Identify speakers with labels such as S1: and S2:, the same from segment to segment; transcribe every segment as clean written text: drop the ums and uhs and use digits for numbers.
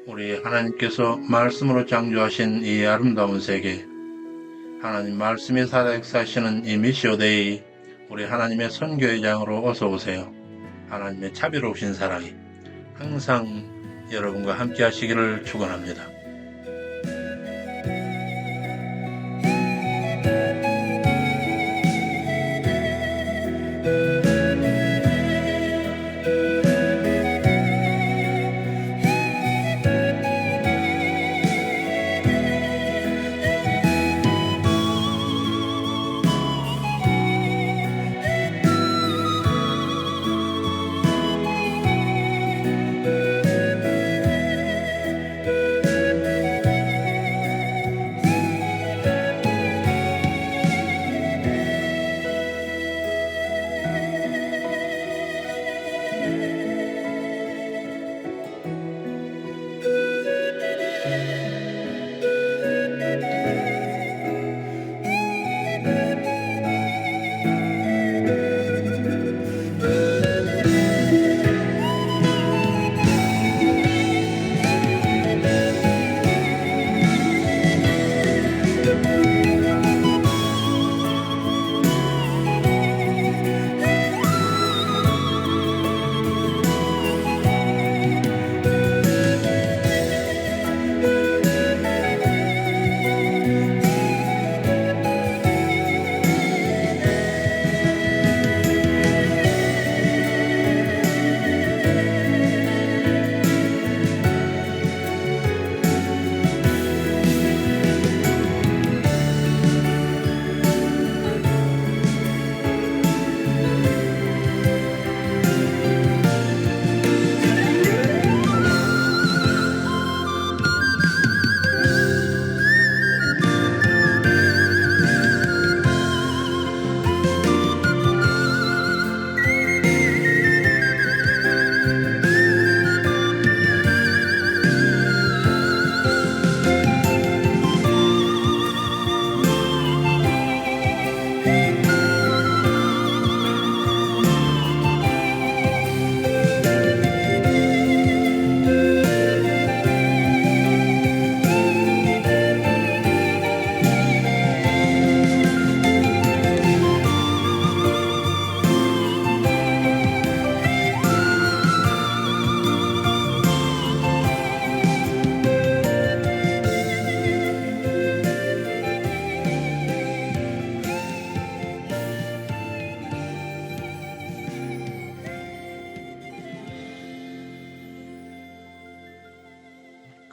S1: 우리 하나님께서 말씀으로 창조하신 이 아름다운 세계, 하나님 말씀이 살아역사하시는 이 미시오데이, 우리 하나님의 선교회장으로 어서 오세요. 하나님의 자비로우신 사랑이 항상 여러분과 함께 하시기를 축원합니다.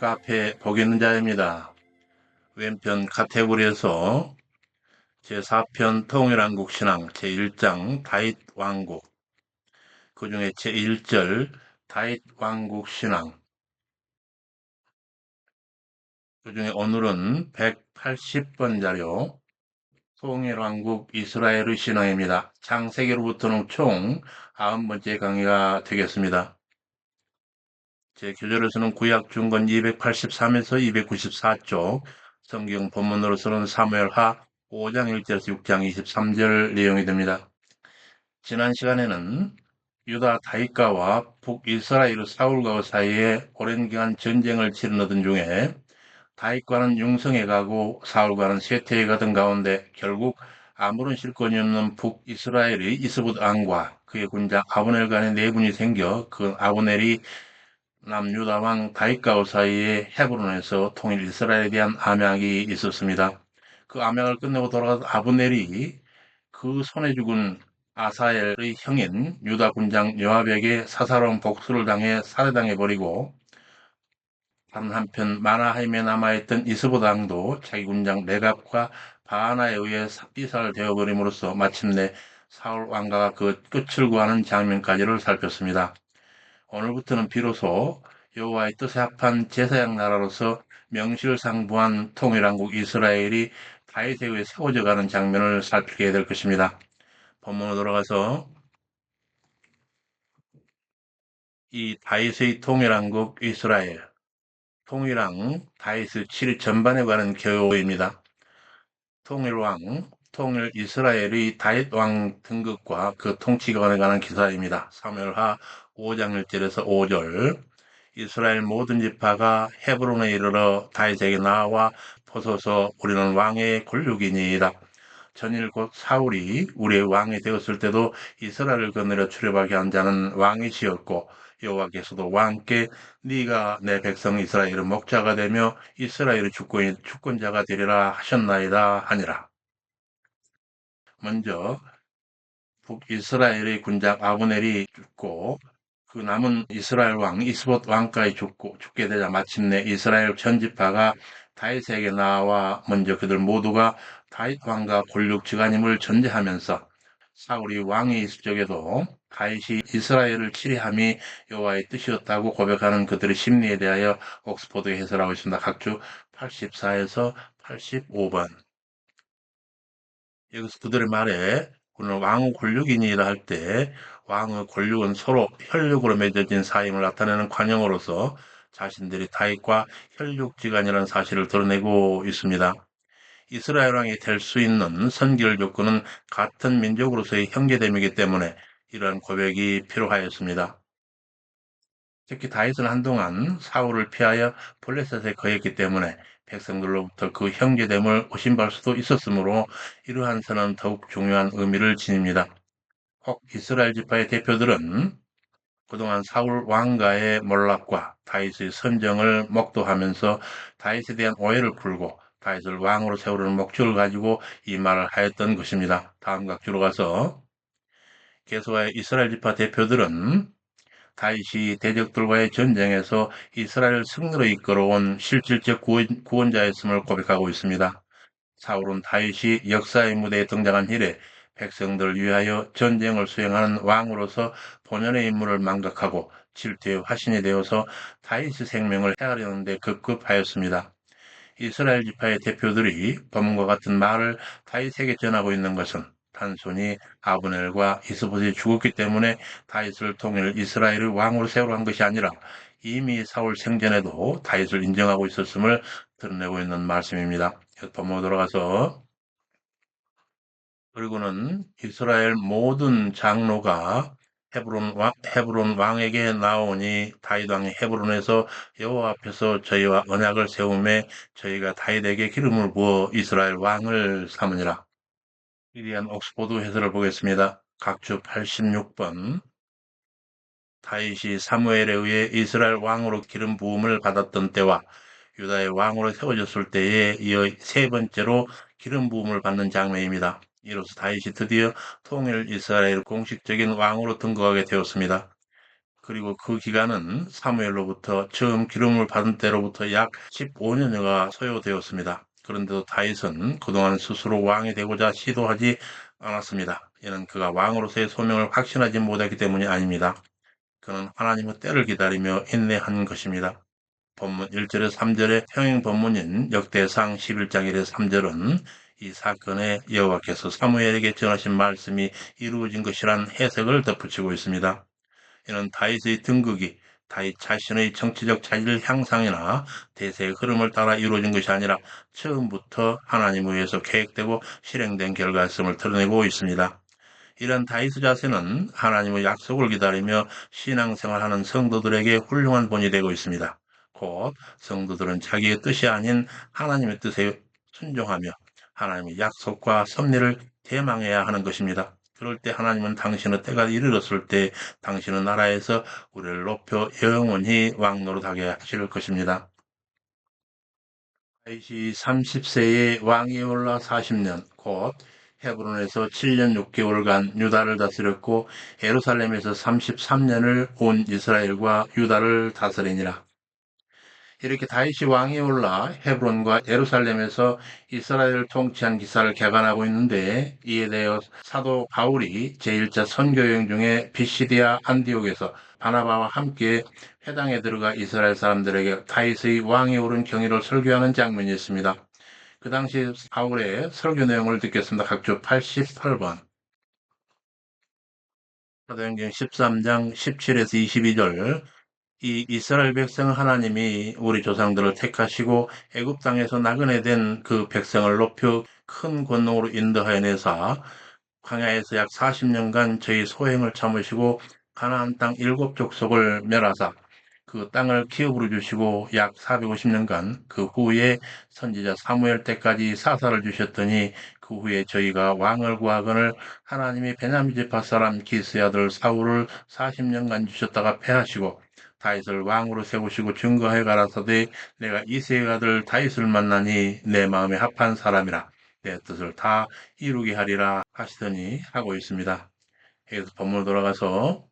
S1: 카페 복 있는 자입니다. 왼편 카테고리에서 제4편 통일한국 신앙 제1장 다윗 왕국, 그 중에 제1절 다윗 왕국 신앙, 그 중에 오늘은 180번 자료 통일왕국 이스라엘의 신앙입니다. 창세기로부터는 총 90번째 강의가 되겠습니다. 제 교재로서는 구약 중건 283에서 294쪽, 성경 본문으로서는 사무엘하 5장 1절에서 6장 23절 내용이 됩니다. 지난 시간에는 유다 다윗가와 북이스라엘 사울과 사이에 오랜 기간 전쟁을 치르던 중에 다윗과는 융성에 가고 사울과는 쇠퇴에 가던 가운데 결국 아무런 실권이 없는 북이스라엘의 이스봇 왕과 그의 군장 아브넬 간에 내분이 생겨 그 아브넬이 남유다 왕 다윗과 사이에 헤브론에서 통일 이스라엘에 대한 암약이 있었습니다. 그 암약을 끝내고 돌아가서 아브넬이 그 손에 죽은 아사엘의 형인 유다 군장 요압에게 사사로운 복수를 당해 살해당해 버리고, 다른 한편 마나하임에 남아있던 이스보드 왕도 자기 군장 레갑과 바하나에 의해 이살되어 버림으로써 마침내 사울 왕가가 그 끝을 구하는 장면까지를 살폈습니다. 오늘부터는 비로소 여호와의 뜻에 합한 제사장 나라로서 명실상부한 통일왕국 이스라엘이 다윗에 의해 세워져 가는 장면을 살피게 될 것입니다. 본문으로 돌아가서 이 다윗의 통일왕국 이스라엘, 통일왕 다윗의 치리 전반에 관한 교훈입니다. 통일왕, 통일 이스라엘의 다윗왕 등극과 그 통치관에 관한 기사입니다. 사무엘하 5장 1절에서 5절. 이스라엘 모든 지파가 헤브론에 이르러 다윗에게 나와 벗어서 우리는 왕의 권력이니이다. 전일 곧 사울이 우리의 왕이 되었을 때도 이스라엘을 거느려 출애굽하게 한 자는 왕이시였고 여호와께서도 왕께 네가 내 백성 이스라엘의 목자가 되며 이스라엘의 주권자가 되리라 하셨나이다 하니라. 먼저 북이스라엘의 군장 아브넬이 죽고 그 남은 이스라엘 왕 이스봇 왕까지 죽게 되자 마침내 이스라엘 전 지파가 다윗에게 나와 먼저 그들 모두가 다윗 왕과 권력지간임을 전제하면서 사울이 왕이 있을 적에도 다윗이 이스라엘을 치리함이 여호와의 뜻이었다고 고백하는 그들의 심리에 대하여 옥스포드에 해설하고 있습니다. 각주 84에서 85번. 여기서 그들의 말에 오늘 왕의 권력이니라 할 때 왕의 권력은 서로 혈육으로 맺어진 사임을 나타내는 관용으로서 자신들이 다윗과 혈육지간이라는 사실을 드러내고 있습니다. 이스라엘 왕이 될 수 있는 선결 조건은 같은 민족으로서의 형제됨이기 때문에 이러한 고백이 필요하였습니다. 특히 다윗은 한동안 사울을 피하여 블레셋에 거했기 때문에 백성들로부터 그 형제됨을 의심받을 수도 있었으므로 이러한 선은 더욱 중요한 의미를 지닙니다. 혹 이스라엘 지파의 대표들은 그동안 사울 왕가의 몰락과 다윗의 선정을 목도하면서 다윗에 대한 오해를 풀고 다윗을 왕으로 세우려는 목적을 가지고 이 말을 하였던 것입니다. 다음 각주로 가서 게스와의 이스라엘 지파 대표들은 다윗이 대적들과의 전쟁에서 이스라엘을 승리로 이끌어온 실질적 구원자였음을 고백하고 있습니다. 사울은 다윗이 역사의 무대에 등장한 이래 백성들을 위하여 전쟁을 수행하는 왕으로서 본연의 임무를 망각하고 질투의 화신이 되어서 다윗의 생명을 해하려는 데 급급하였습니다. 이스라엘 지파의 대표들이 범과 같은 말을 다윗에게 전하고 있는 것은 단순히 아브넬과 이스봇이 죽었기 때문에 다윗을 통일 이스라엘의 왕으로 세우려 한 것이 아니라 이미 사울 생전에도 다윗을 인정하고 있었음을 드러내고 있는 말씀입니다. 본문으로 돌아가서 그리고는 이스라엘 모든 장로가 헤브론 왕에게 나오니 다윗 왕이 헤브론에서 여호와 앞에서 저희와 언약을 세우매 저희가 다윗에게 기름을 부어 이스라엘 왕을 삼으니라. 위리안 옥스포드 해설을 보겠습니다. 각주 86번. 다윗이 사무엘에 의해 이스라엘 왕으로 기름 부음을 받았던 때와 유다의 왕으로 세워졌을 때에 이어 세 번째로 기름 부음을 받는 장면입니다. 이로써 다윗이 드디어 통일 이스라엘 공식적인 왕으로 등극하게 되었습니다. 그리고 그 기간은 사무엘로부터 처음 기름을 받은 때로부터 약 15년여가 소요되었습니다. 그런데도 다윗은 그동안 스스로 왕이 되고자 시도하지 않았습니다. 이는 그가 왕으로서의 소명을 확신하지 못했기 때문이 아닙니다. 그는 하나님의 때를 기다리며 인내한 것입니다. 본문 1절에 3절의 평행 본문인 역대상 11장 1에 3절은 이 사건에 여호와께서 사무엘에게 전하신 말씀이 이루어진 것이란 해석을 덧붙이고 있습니다. 이는 다윗의 등극이 다윗 자신의 정치적 자질 향상이나 대세의 흐름을 따라 이루어진 것이 아니라 처음부터 하나님에 의해서 계획되고 실행된 결과였음을 드러내고 있습니다. 이런 다윗의 자세는 하나님의 약속을 기다리며 신앙생활하는 성도들에게 훌륭한 본이 되고 있습니다. 곧 성도들은 자기의 뜻이 아닌 하나님의 뜻에 순종하며 하나님의 약속과 섭리를 대망해야 하는 것입니다. 그럴 때 하나님은 당신의 때가 이르렀을 때 당신의 나라에서 우리를 높여 영원히 왕노릇하게 하실 것입니다. 다윗이 30세에 왕이 올라 40년, 곧 헤브론에서 7년 6개월간 유다를 다스렸고 예루살렘에서 33년을 온 이스라엘과 유다를 다스리니라. 이렇게 다윗이 왕이 올라 헤브론과 예루살렘에서 이스라엘을 통치한 기사를 개관하고 있는데 이에 대해 사도 바울이 제1차 선교여행 중에 비시디아 안디옥에서 바나바와 함께 회당에 들어가 이스라엘 사람들에게 다윗의 왕이 오른 경위를 설교하는 장면이 있습니다. 그 당시 바울의 설교 내용을 듣겠습니다. 각주 88번. 사도행전 13장 17에서 22절. 이 이스라엘 백성 하나님이 우리 조상들을 택하시고 애굽 땅에서 나그네 된 그 백성을 높여 큰 권능으로 인도하여 내사 광야에서 약 40년간 저희 소행을 참으시고 가나안 땅 7족속을 멸하사 그 땅을 기업으로 주시고 약 450년간 그 후에 선지자 사무엘 때까지 사사를 주셨더니 그 후에 저희가 왕을 구하거늘 하나님이 베냐민 지파 사람 기스의 아들 사울을 40년간 주셨다가 패하시고 다윗을 왕으로 세우시고 증거해 가라사대 내가 이새의 아들 다윗을 만나니 내 마음에 합한 사람이라 내 뜻을 다 이루게 하리라 하시더니 하고 있습니다. 여기서 본문 돌아가서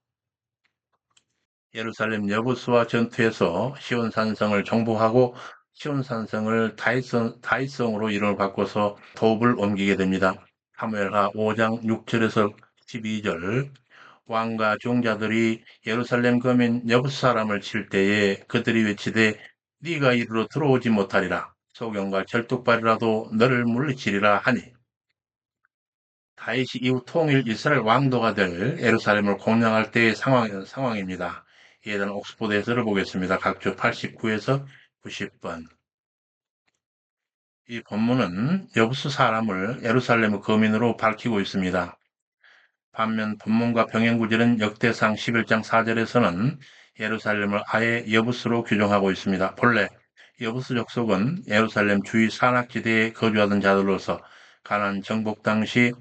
S1: 예루살렘 여부수와 전투에서 시온산성을 정복하고 시온산성을 다윗성으로 이름을 바꿔서 도읍을 옮기게 됩니다. 사무엘하 5장 6절에서 12절 왕과 종자들이 예루살렘 거민 여부수 사람을 칠 때에 그들이 외치되 네가 이리로 들어오지 못하리라 소경과 절뚝발이라도 너를 물리치리라 하니 다윗이 이후 통일 이스라엘 왕도가 될 예루살렘을 공략할 때의 상황입니다. 이에 대한 옥스포드 해설을 보겠습니다. 각주 89에서 90번. 이 본문은 여부수 사람을 예루살렘의 거민으로 밝히고 있습니다. 반면 본문과 병행구절은 역대상 11장 4절에서는 예루살렘을 아예 여부수로 규정하고 있습니다. 본래 여부수 족속은 예루살렘 주위 산악지대에 거주하던 자들로서 가나안 정복 당시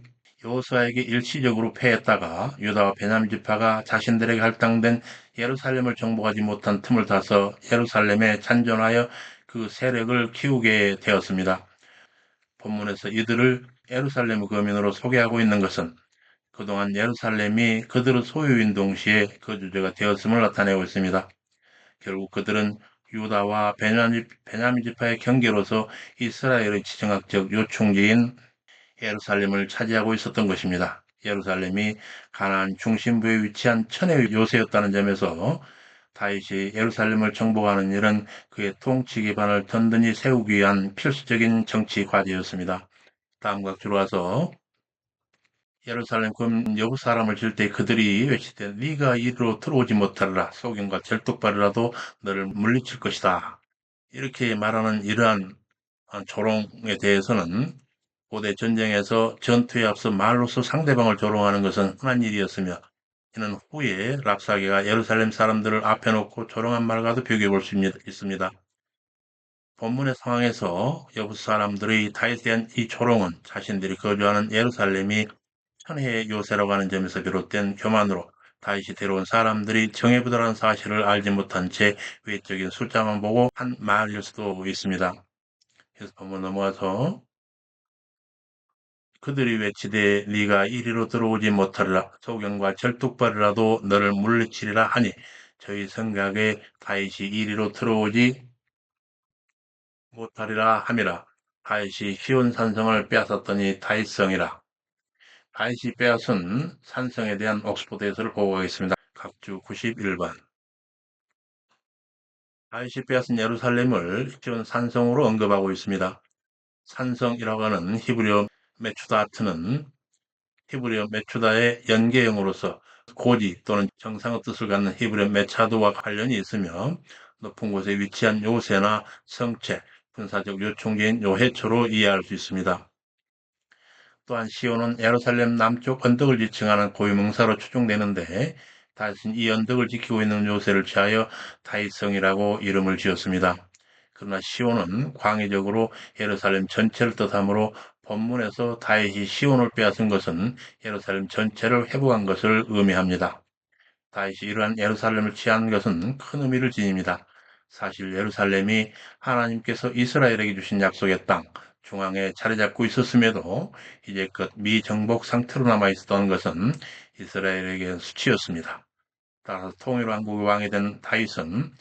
S1: 여호수아에게 일시적으로 패했다가 유다와 베냐민 지파가 자신들에게 할당된 예루살렘을 정복하지 못한 틈을 타서 예루살렘에 잔존하여 그 세력을 키우게 되었습니다. 본문에서 이들을 예루살렘 거민으로 소개하고 있는 것은 그동안 예루살렘이 그들의 소유인 동시에 거주지가 되었음을 나타내고 있습니다. 결국 그들은 유다와 베냐민 지파의 경계로서 이스라엘의 지정학적 요충지인 예루살렘을 차지하고 있었던 것입니다. 예루살렘이 가나안 중심부에 위치한 천의 요새였다는 점에서 다윗이 예루살렘을 정복하는 일은 그의 통치 기반을 든든히 세우기 위한 필수적인 정치 과제였습니다. 다음과 들어와서 예루살렘 금 여부 사람을 질 때 그들이 외치되 네가 이리로 들어오지 못하리라 소경과 절뚝발이라도 너를 물리칠 것이다. 이렇게 말하는 이러한 조롱에 대해서는 고대 전쟁에서 전투에 앞서 말로써 상대방을 조롱하는 것은 흔한 일이었으며 이는 후에 랍사게가 예루살렘 사람들을 앞에 놓고 조롱한 말과도 비교해 볼 수 있습니다. 본문의 상황에서 여부 사람들의 다윗에 대한 이 조롱은 자신들이 거주하는 예루살렘이 천혜의 요새라고 하는 점에서 비롯된 교만으로 다윗이 데려온 사람들이 정예부도라는 사실을 알지 못한 채 외적인 숫자만 보고 한 말일 수도 있습니다. 그래서 본문 넘어가서 그들이 외치되 네가 이리로 들어오지 못하리라 소경과 절뚝발이라도 너를 물리치리라 하니 저희 생각에 다윗이 이리로 들어오지 못하리라 함이라. 다윗이 시온 산성을 빼앗았더니 다윗성이라. 다윗이 빼앗은 산성에 대한 옥스포드 해설을 보고 가겠습니다. 각주 91번. 다윗이 빼앗은 예루살렘을 시온 산성으로 언급하고 있습니다. 산성이라고 하는 히브리어 메추다의 연계형으로서 고지 또는 정상의 뜻을 갖는 히브리어 메차드와 관련이 있으며 높은 곳에 위치한 요새나 성체, 군사적 요충지인 요해초로 이해할 수 있습니다. 또한 시온은 예루살렘 남쪽 언덕을 지칭하는 고유명사로 추정되는데 다윗은 이 언덕을 지키고 있는 요새를 취하여 다윗성이라고 이름을 지었습니다. 그러나 시온은 광의적으로 예루살렘 전체를 뜻하므로 본문에서 다윗이 시온을 빼앗은 것은 예루살렘 전체를 회복한 것을 의미합니다. 다윗이 이러한 예루살렘을 취한 것은 큰 의미를 지닙니다. 사실 예루살렘이 하나님께서 이스라엘에게 주신 약속의 땅, 중앙에 자리 잡고 있었음에도 이제껏 미정복 상태로 남아있었던 것은 이스라엘에게 수치였습니다. 따라서 통일왕국의 왕이 된 다윗은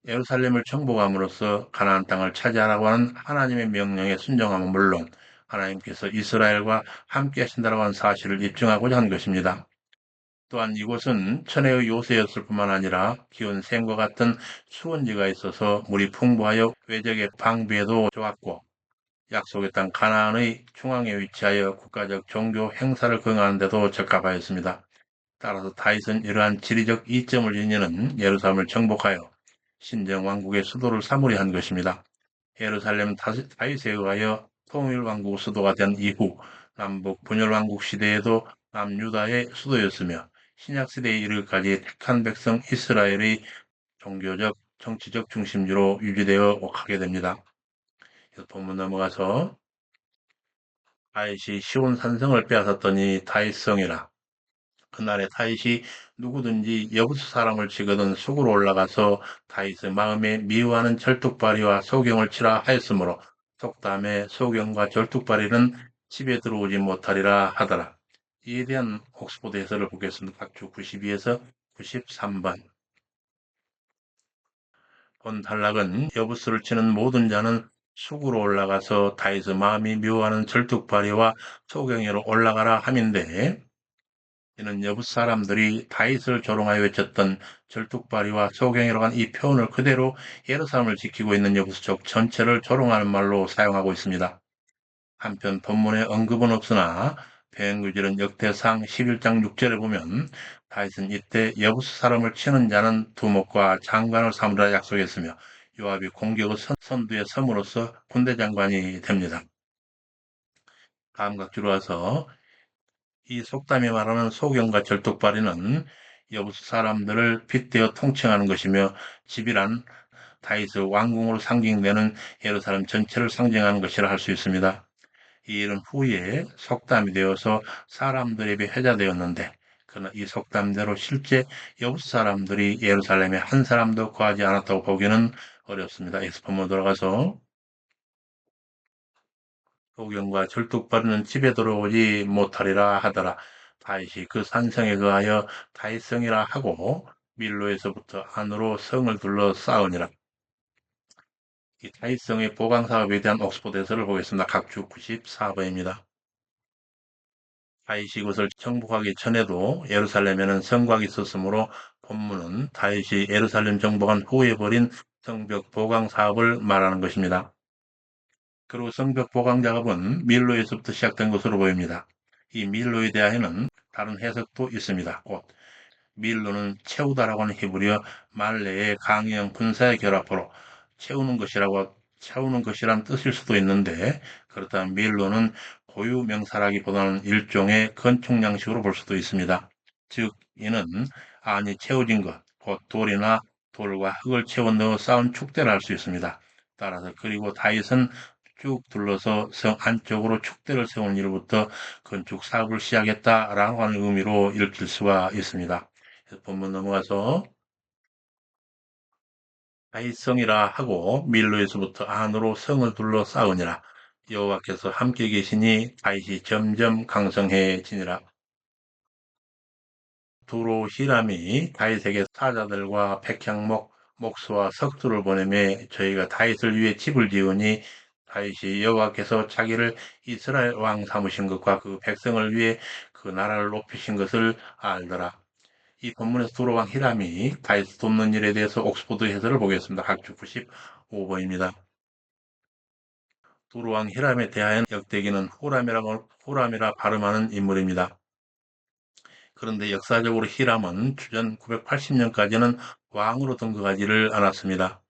S1: 예루살렘을 정복함으로써 가나안 땅을 차지하라고 하는 하나님의 명령에 순종함은 물론 하나님께서 이스라엘과 함께 하신다라고 하는 사실을 입증하고자 한 것입니다. 또한 이곳은 천혜의 요새였을 뿐만 아니라 기온 샘과 같은 수원지가 있어서 물이 풍부하여 외적의 방비에도 좋았고 약속의 땅 가나안의 중앙에 위치하여 국가적 종교 행사를 거행하는 데도 적합하였습니다. 따라서 다윗은 이러한 지리적 이점을 지니는 예루살렘을 정복하여 신정왕국의 수도를 삼으려 한 것입니다. 예루살렘은 다윗에 의하여 통일왕국 수도가 된 이후 남북 분열왕국 시대에도 남유다의 수도였으며 신약시대에 이르기까지 택한 백성 이스라엘의 종교적, 정치적 중심지로 유지되어 가게 됩니다. 그래서 본문 넘어가서 다윗이 시온 산성을 빼앗았더니 다윗성이라. 그날에 다윗이 누구든지 여부수 사람을 치거든 숲으로 올라가서 다윗의 마음에 미워하는 절뚝발이와 소경을 치라 하였으므로 속담에 소경과 절뚝발이는 집에 들어오지 못하리라 하더라. 이에 대한 옥스포드 해설을 보겠습니다. 각주 92에서 93번. 본 단락은 여부수를 치는 모든 자는 숲으로 올라가서 다윗의 마음이 미워하는 절뚝발이와 소경이로 올라가라 함인데, 이는 여부 사람들이 다윗을 조롱하여 외쳤던 절뚝발이와 소경이라고 한 이 표현을 그대로 예루살렘을 지키고 있는 여부수족 전체를 조롱하는 말로 사용하고 있습니다. 한편 본문에 언급은 없으나 배행규질은 역대상 11장 6절에 보면 다윗은 이때 여부수 사람을 치는 자는 두목과 장관을 삼으라 약속했으며 요압이 공격의 선두에 섬으로써 군대 장관이 됩니다. 다음 각주로 와서 이 속담이 말하는 소경과 절뚝발이는 여부수 사람들을 빗대어 통칭하는 것이며 집이란 다윗의 왕궁으로 상징되는 예루살렘 전체를 상징하는 것이라 할 수 있습니다. 이 일은 후에 속담이 되어서 사람들에 비해 회자되었는데, 그러나 이 속담대로 실제 여부수 사람들이 예루살렘에 한 사람도 거하지 않았다고 보기는 어렵습니다. 엑스포모 돌아가서 소경과 절뚝발이는 집에 들어오지 못하리라 하더라. 다윗이 그 산성에 거하여 다윗성이라 하고 밀로에서부터 안으로 성을 둘러 쌓으니라. 이 다윗성의 보강 사업에 대한 옥스포드 해설을 보겠습니다. 각주 94번입니다. 다윗이 이것을 정복하기 전에도 예루살렘에는 성곽이 있었으므로 본문은 다윗이 예루살렘 정복한 후에 벌인 성벽 보강 사업을 말하는 것입니다. 그리고 성벽 보강 작업은 밀로에서부터 시작된 것으로 보입니다. 이 밀로에 대하여는 다른 해석도 있습니다. 곧 밀로는 채우다라고 하는 히브리어 말레의 강형 분사의 결합으로 채우는 것이란 뜻일 수도 있는데, 그렇다면 밀로는 고유 명사라기보다는 일종의 건축 양식으로 볼 수도 있습니다. 즉 이는 안이 채워진 것, 곧 돌이나 돌과 흙을 채워 넣어 쌓은 축대를 할 수 있습니다. 따라서 그리고 다윗은 쭉 둘러서 성 안쪽으로 축대를 세운 일부터 건축 사업을 시작했다라고 하는 의미로 읽힐 수가 있습니다. 본문 넘어가서 다윗성이라 하고 밀로에서부터 안으로 성을 둘러 쌓으니라. 여호와께서 함께 계시니 다윗이 점점 강성해지니라. 두로 히람이 다윗에게 사자들과 백향목, 목수와 석두를 보내매 저희가 다윗을 위해 집을 지으니 다윗이 여호와께서 자기를 이스라엘 왕 삼으신 것과 그 백성을 위해 그 나라를 높이신 것을 알더라. 이 본문에서 두로 왕 히람이 다윗을 돕는 일에 대해서 옥스포드 해설을 보겠습니다. 각주 95번입니다. 두로 왕 히람에 대하여는 역대기는 후람이라 발음하는 인물입니다. 그런데 역사적으로 히람은 주전 980년까지는 왕으로 등극하지를 않았습니다.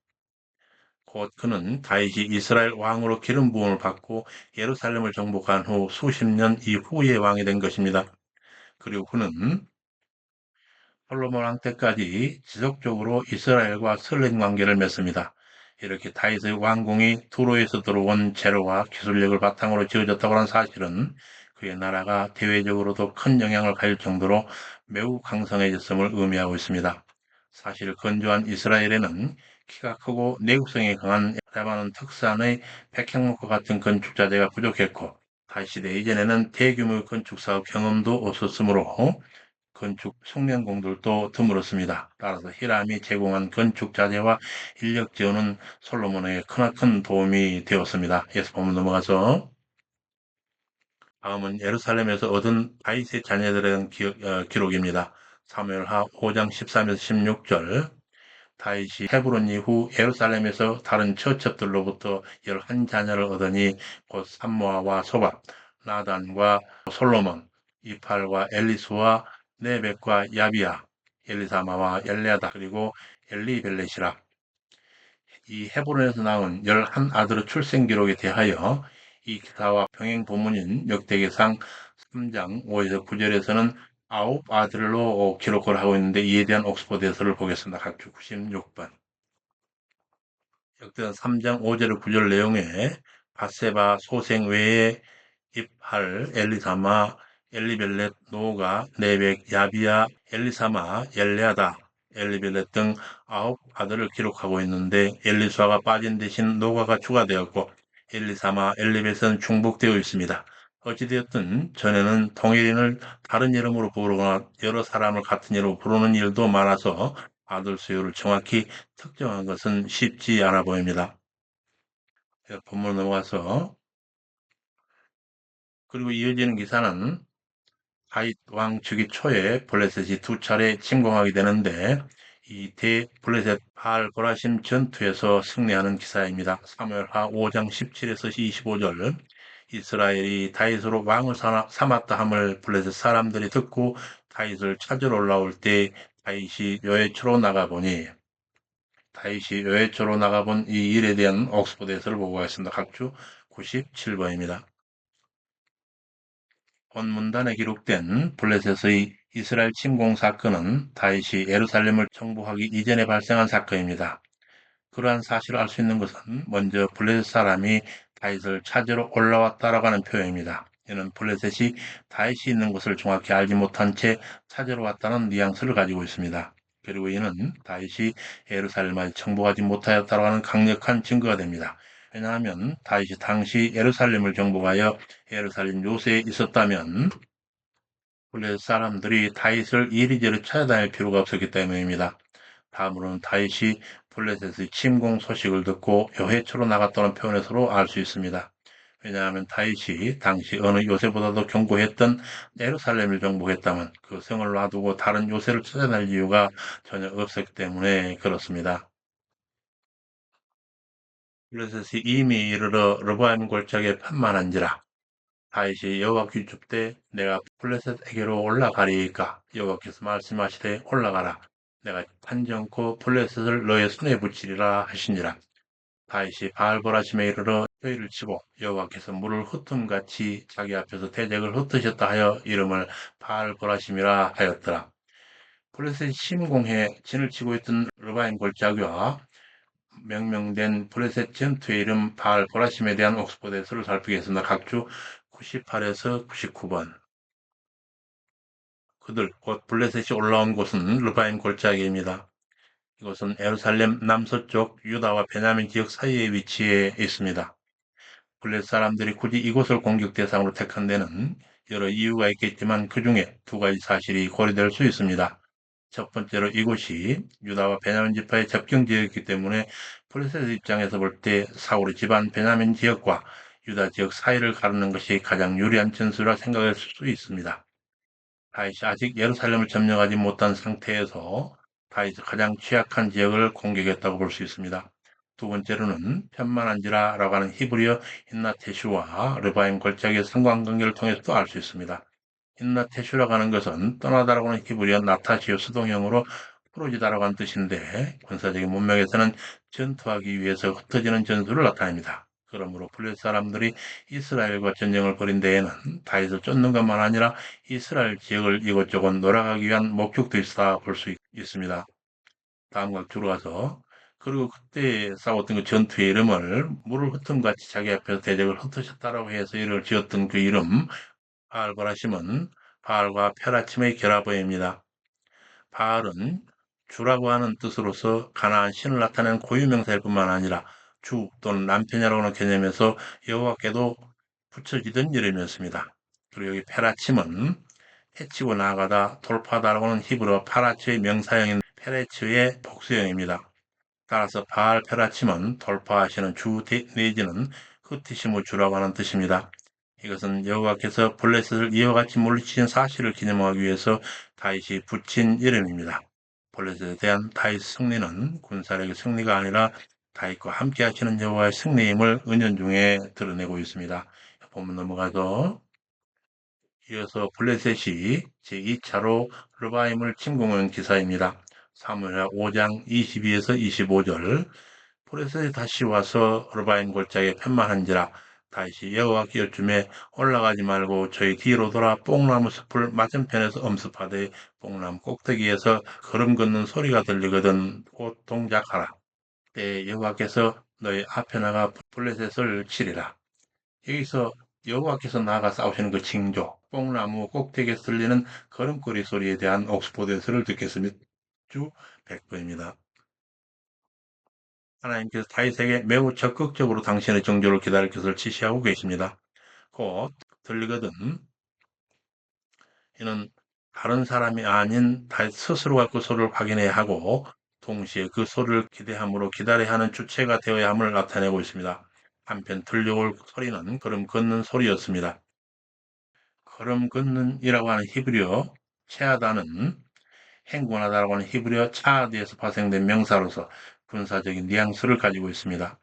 S1: 곧 그는 다윗이 이스라엘 왕으로 기름 부음을 받고 예루살렘을 정복한 후 수십 년 이후에 왕이 된 것입니다. 그리고 그는 솔로몬 왕 때까지 지속적으로 이스라엘과 설렌 관계를 맺습니다. 이렇게 다윗의 왕궁이 두로에서 들어온 재료와 기술력을 바탕으로 지어졌다고 하는 사실은 그의 나라가 대외적으로도 큰 영향을 가질 정도로 매우 강성해졌음을 의미하고 있습니다. 사실 건조한 이스라엘에는 키가 크고 내구성이 강한 레바논 특산의 백향목과 같은 건축 자재가 부족했고, 다윗 시대 이전에는 대규모 건축 사업 경험도 없었으므로 건축 숙련공들도 드물었습니다. 따라서 히람이 제공한 건축 자재와 인력 지원은 솔로몬에게 크나큰 도움이 되었습니다. 예수 본문 넘어가서 다음은 예루살렘에서 얻은 다윗의 자녀들에 대한 기록입니다. 사무엘하 5장 13에서 16절. 다윗이 헤브론 이후 예루살렘에서 다른 처첩들로부터 11자녀를 얻으니 곧 삼모아와 소밥, 나단과 솔로몬, 이팔과 엘리수와 네벡과 야비야, 엘리사마와 엘레아다, 그리고 엘리벨렛이라. 이 헤브론에서 나온 11아들의 출생 기록에 대하여 이 기사와 병행 본문인 역대기상 3장 5에서 9절에서는 아홉 아들로 기록을 하고 있는데 이에 대한 옥스퍼드 해설을 보겠습니다. 각주 96번. 역대한 3장 5절 9절 내용에 바세바 소생 외에 입할 엘리사마 엘리벨렛 노가 네벡 야비야 엘리사마 엘레아다 엘리벨렛 등 아홉 아들을 기록하고 있는데 엘리수아가 빠진 대신 노가가 추가되었고 엘리사마 엘리벨렛은 중복되어 있습니다. 어찌되었든 전에는 통일인을 다른 이름으로 부르거나 여러 사람을 같은 이름으로 부르는 일도 많아서 아들 수요를 정확히 특정한 것은 쉽지 않아 보입니다. 본문 넘어가서 그리고 이어지는 기사는 다윗 왕 즉위 초에 블레셋이 두 차례 침공하게 되는데 이 대블레셋 바알 고라심 전투에서 승리하는 기사입니다. 사무엘하 5장 17에서 25절 이스라엘이 다윗으로 왕을 삼았다 함을 블레셋 사람들이 듣고 다윗을 찾으러 올라올 때 다윗이 요회초로 나가보니 다윗이 요회초로 나가본 이 일에 대한 옥스퍼드 해설을 보고 가겠습니다. 각주 97번입니다. 본문단에 기록된 블레셋의 이스라엘 침공 사건은 다윗이 예루살렘을 정복하기 이전에 발생한 사건입니다. 그러한 사실을 알 수 있는 것은 먼저 블레셋 사람이 다윗을 찾으러 올라왔다라고 하는 표현입니다. 이는 블레셋이 다윗이 있는 곳을 정확히 알지 못한 채 찾으러 왔다는 뉘앙스를 가지고 있습니다. 그리고 이는 다윗이 예루살렘을 정복하지 못하였다라고 하는 강력한 증거가 됩니다. 왜냐하면 다윗이 당시 예루살렘을 정복하여 예루살렘 요새에 있었다면 블레셋 사람들이 다윗을 이리저리 찾아다닐 필요가 없었기 때문입니다. 다음으로는 다윗이 블레셋의 침공 소식을 듣고 여해초로 나갔다는 표현에서로 알 수 있습니다. 왜냐하면 다윗이 당시 어느 요새보다도 견고했던 예루살렘을 정복했다면 그 성을 놔두고 다른 요새를 찾아낼 이유가 전혀 없었기 때문에 그렇습니다. 블레셋이 이미 이르러 르바임 골짜기에 편만한지라 다윗이 여호와 귀sup때 내가 블레셋에게로 올라가리이까 여호와께서 말씀하시되 올라가라 내가 판정코 블레셋을 너의 손에 붙이리라 하시니라. 다윗이 바알보라심에 이르러 저희를 치고 여호와께서 물을 흩음같이 자기 앞에서 대적을 흩으셨다 하여 이름을 바알보라심이라 하였더라. 블레셋이 침공해 진을 치고 있던 르바임 골짜기와 명명된 블레셋 전투의 이름 바알보라심에 대한 옥스퍼드 해설을 살피겠습니다. 각주 98에서 99번. 그들 곧 블레셋이 올라온 곳은 르바임 골짜기입니다. 이곳은 예루살렘 남서쪽 유다와 베냐민 지역 사이에 위치해 있습니다. 블레셋 사람들이 굳이 이곳을 공격 대상으로 택한 데는 여러 이유가 있겠지만 그 중에 두 가지 사실이 고려될 수 있습니다. 첫 번째로 이곳이 유다와 베냐민 지파의 접경 지역이기 때문에 블레셋 입장에서 볼 때 사울의 집안 베냐민 지역과 유다 지역 사이를 가르는 것이 가장 유리한 전술이라 생각할 수 있습니다. 다윗이 아직 예루살렘을 점령하지 못한 상태에서 다윗이 가장 취약한 지역을 공격했다고 볼 수 있습니다. 두 번째로는 편만한지라라고 하는 히브리어 인나테슈와 르바임 골짜기의 상관관계를 통해서도 알 수 있습니다. 인나테슈라고 하는 것은 떠나다라고 하는 히브리어 나타시오 수동형으로 풀어지다라고 하는 뜻인데 군사적인 문맥에서는 전투하기 위해서 흩어지는 전술을 나타냅니다. 그러므로 블레셋 사람들이 이스라엘과 전쟁을 벌인 데에는 다윗을 쫓는 것만 아니라 이스라엘 지역을 이곳저곳 놀아가기 위한 목적도 있다 볼 수 있습니다. 다음과 들어가서 그리고 그때 싸웠던 그 전투의 이름을 물을 흩음같이 자기 앞에서 대적을 흩으셨다라고 해서 이를 지었던 그 이름 바알바라심은 바알과 페라침의 결합어입니다. 바알은 주라고 하는 뜻으로서 가나안 신을 나타내는 고유명사일 뿐만 아니라 주 또는 남편이라고 하는 개념에서 여호와께도 붙여지던 이름이었습니다. 그리고 여기 페라침은 해치고 나아가다 돌파하다라고 하는 히브리어 파라츠의 명사형인 페레츠의 복수형입니다. 따라서 바알 페라침은 돌파하시는 주 내지는 흩으심의 주라고 하는 뜻입니다. 이것은 여호와께서 블레셋을 이와 같이 물리치신 사실을 기념하기 위해서 다윗이 붙인 이름입니다. 블레셋에 대한 다윗 승리는 군사력의 승리가 아니라 다윗과 함께 하시는 여호와의 승리임을 은연중에 드러내고 있습니다. 본문 넘어가서 이어서 블레셋이 제2차로 르바임을 침공한 기사입니다. 사무엘하 5장 22에서 25절 블레셋이 다시 와서 르바임 골짜기에 편만한지라 다시 여호와께 여쭈매 올라가지 말고 저희 뒤로 돌아 뽕나무 숲을 맞은편에서 엄습하되 뽕나무 꼭대기에서 걸음 걷는 소리가 들리거든 곧 동작하라. 때 여호와께서 너희 앞에 나가 블레셋을 치리라. 여기서 여호와께서 나아가 싸우시는 그 징조, 뽕나무 꼭대기에서 들리는 걸음걸이 소리에 대한 옥스포드에서를 듣겠습니다. 주 100번입니다. 하나님께서 다윗에게 매우 적극적으로 당신의 정조를 기다릴 것을 지시하고 계십니다. 곧 들리거든 이는 다른 사람이 아닌 다윗 스스로가 그 소리를 확인해야 하고 동시에 그 소리를 기대함으로 기다려야 하는 주체가 되어야 함을 나타내고 있습니다. 한편 들려올 소리는 걸음 걷는 소리였습니다. 걸음 걷는이라고 하는 히브리어 체하다는 행군하다라고 하는 히브리어 차드에서 파생된 명사로서 군사적인 뉘앙스를 가지고 있습니다.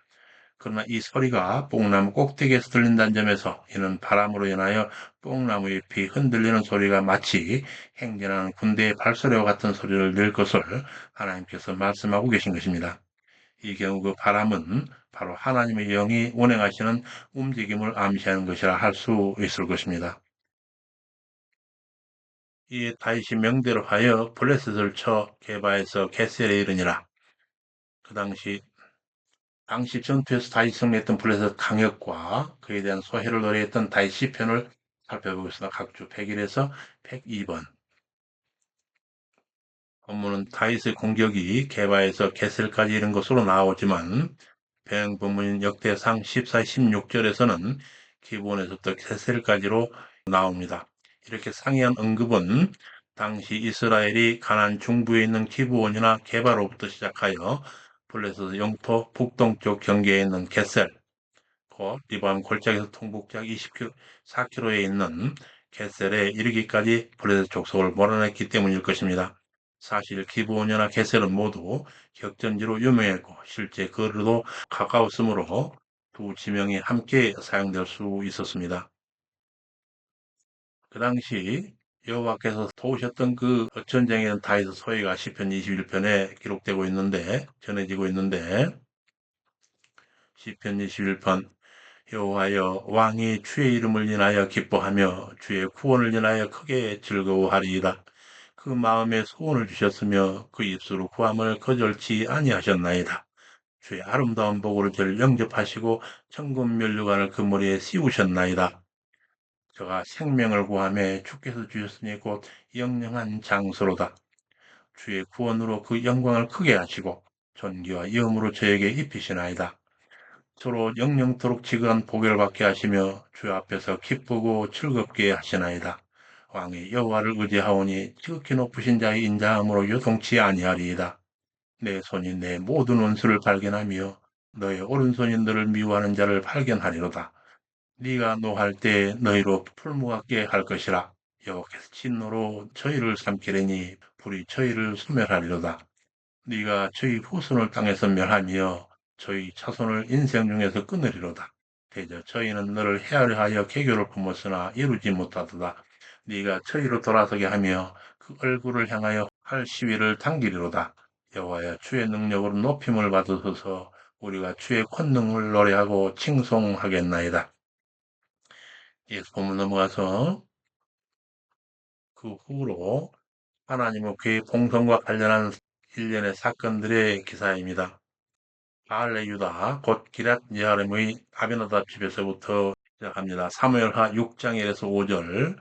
S1: 그러나 이 소리가 뽕나무 꼭대기에서 들린다는 점에서 이는 바람으로 인하여 뽕나무 잎이 흔들리는 소리가 마치 행진하는 군대의 발소리와 같은 소리를 낼 것을 하나님께서 말씀하고 계신 것입니다. 이 경우 그 바람은 바로 하나님의 영이 운행하시는 움직임을 암시하는 것이라 할 수 있을 것입니다. 이 다윗이 명대로 하여 블레셋을 쳐 게바에서 게셀에 이르니라. 그 당시 전투에서 다윗이 승리했던 블레셋 강역과 그에 대한 소해를 노래했던 다윗 시편을 살펴보겠습니다. 각주 101에서 102번. 본문은 다윗의 공격이 게바에서 게셀까지 이른 것으로 나오지만 배경 본문인 역대상 14, 16절에서는 기본에서부터 게셀까지로 나옵니다. 이렇게 상이한 언급은 당시 이스라엘이 가나안 중부에 있는 기브온이나 게바로부터 시작하여 블레셋 영토 북동쪽 경계에 있는 게셀, 곧 리바논 골짜기에서 동북쪽 24km에 있는 게셀에 이르기까지 블레셋 족속을 몰아냈기 때문일 것입니다. 사실 기브온이나 게셀은 모두 격전지로 유명했고 실제 거리도 가까웠으므로 두 지명이 함께 사용될 수 있었습니다. 그 당시 여호와께서 도우셨던 그 전쟁에는 다윗의 소위가 시편 21편에 기록되고 있는데 전해지고 있는데 시편 21편 여호와여 왕이 주의 이름을 인하여 기뻐하며 주의 구원을 인하여 크게 즐거워하리이다. 그 마음에 소원을 주셨으며 그 입술로 구함을 거절치 아니하셨나이다. 주의 아름다운 복으로 저를 영접하시고 천군 면류관을 그 머리에 씌우셨나이다. 저가 생명을 구하며 주께서 주셨으니 곧 영영한 장소로다. 주의 구원으로 그 영광을 크게 하시고 존귀와 영으로 저에게 입히시나이다. 서로 영영토록 지극한 복을 받게 하시며 주 앞에서 기쁘고 즐겁게 하시나이다. 왕이 여호와를 의지하오니 지극히 높으신 자의 인자함으로 요동치 아니하리이다. 내 손이 내 모든 원수를 발견하며 너의 오른손이 너를 미워하는 자를 발견하리로다. 네가 노할 때에 너희로 풀무같게 할 것이라. 여호와께서 진노로 저희를 삼키려니 불이 저희를 소멸하리로다. 네가 저희 후손을 땅에서 멸하며 저희 차손을 인생 중에서 끊으리로다. 대저 저희는 너를 헤아려 하여 계교를 품었으나 이루지 못하도다. 네가 저희로 돌아서게 하며 그 얼굴을 향하여 할 시위를 당기리로다. 여호와여 주의 능력으로 높임을 받으소서. 우리가 주의 권능을 노래하고 칭송하겠나이다. 예, 본문 넘어가서 그 후로 하나님의 그의 봉선과 관련한 일련의 사건들의 기사입니다. 바알레 유다 곧 기랏 예아림의 아비나답 집에서부터 시작합니다. 사무엘하 6장 1에서 5절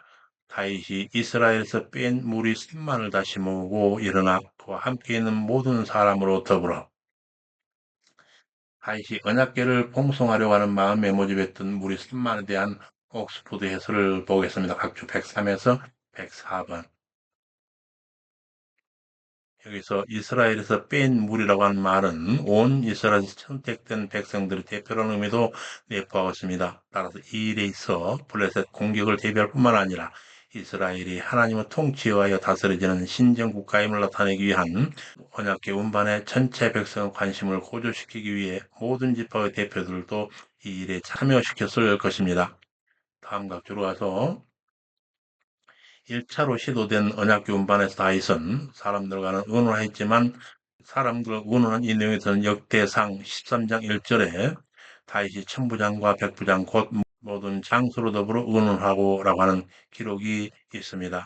S1: 다윗이 이스라엘에서 뺀 무리 3만을 다시 모으고 일어나 그와 함께 있는 모든 사람으로 더불어 다윗이 언약궤를 봉송하려고 하는 마음에 모집했던 무리 3만에 대한 옥스포드 해설을 보겠습니다. 각주 103에서 104번. 여기서 이스라엘에서 뺀 무리라고 하는 말은 온 이스라엘에서 선택된 백성들의 대표라는 의미도 내포하고 있습니다. 따라서 이 일에 있어 블레셋 공격을 대비할 뿐만 아니라 이스라엘이 하나님의 통치에 의하여 다스려지는 신정국가임을 나타내기 위한 언약궤 운반의 전체 백성의 관심을 고조시키기 위해 모든 지파의 대표들도 이 일에 참여시켰을 것입니다. 다음 각주로 가서 1차로 시도된 언약궤 운반에서 다윗은 사람들과는 의논했지만 사람들과 의논한 이 내용에서는 역대상 13장 1절에 다윗이 천부장과 백부장 곧 모든 장수로 더불어 의논하고라고 하는 기록이 있습니다.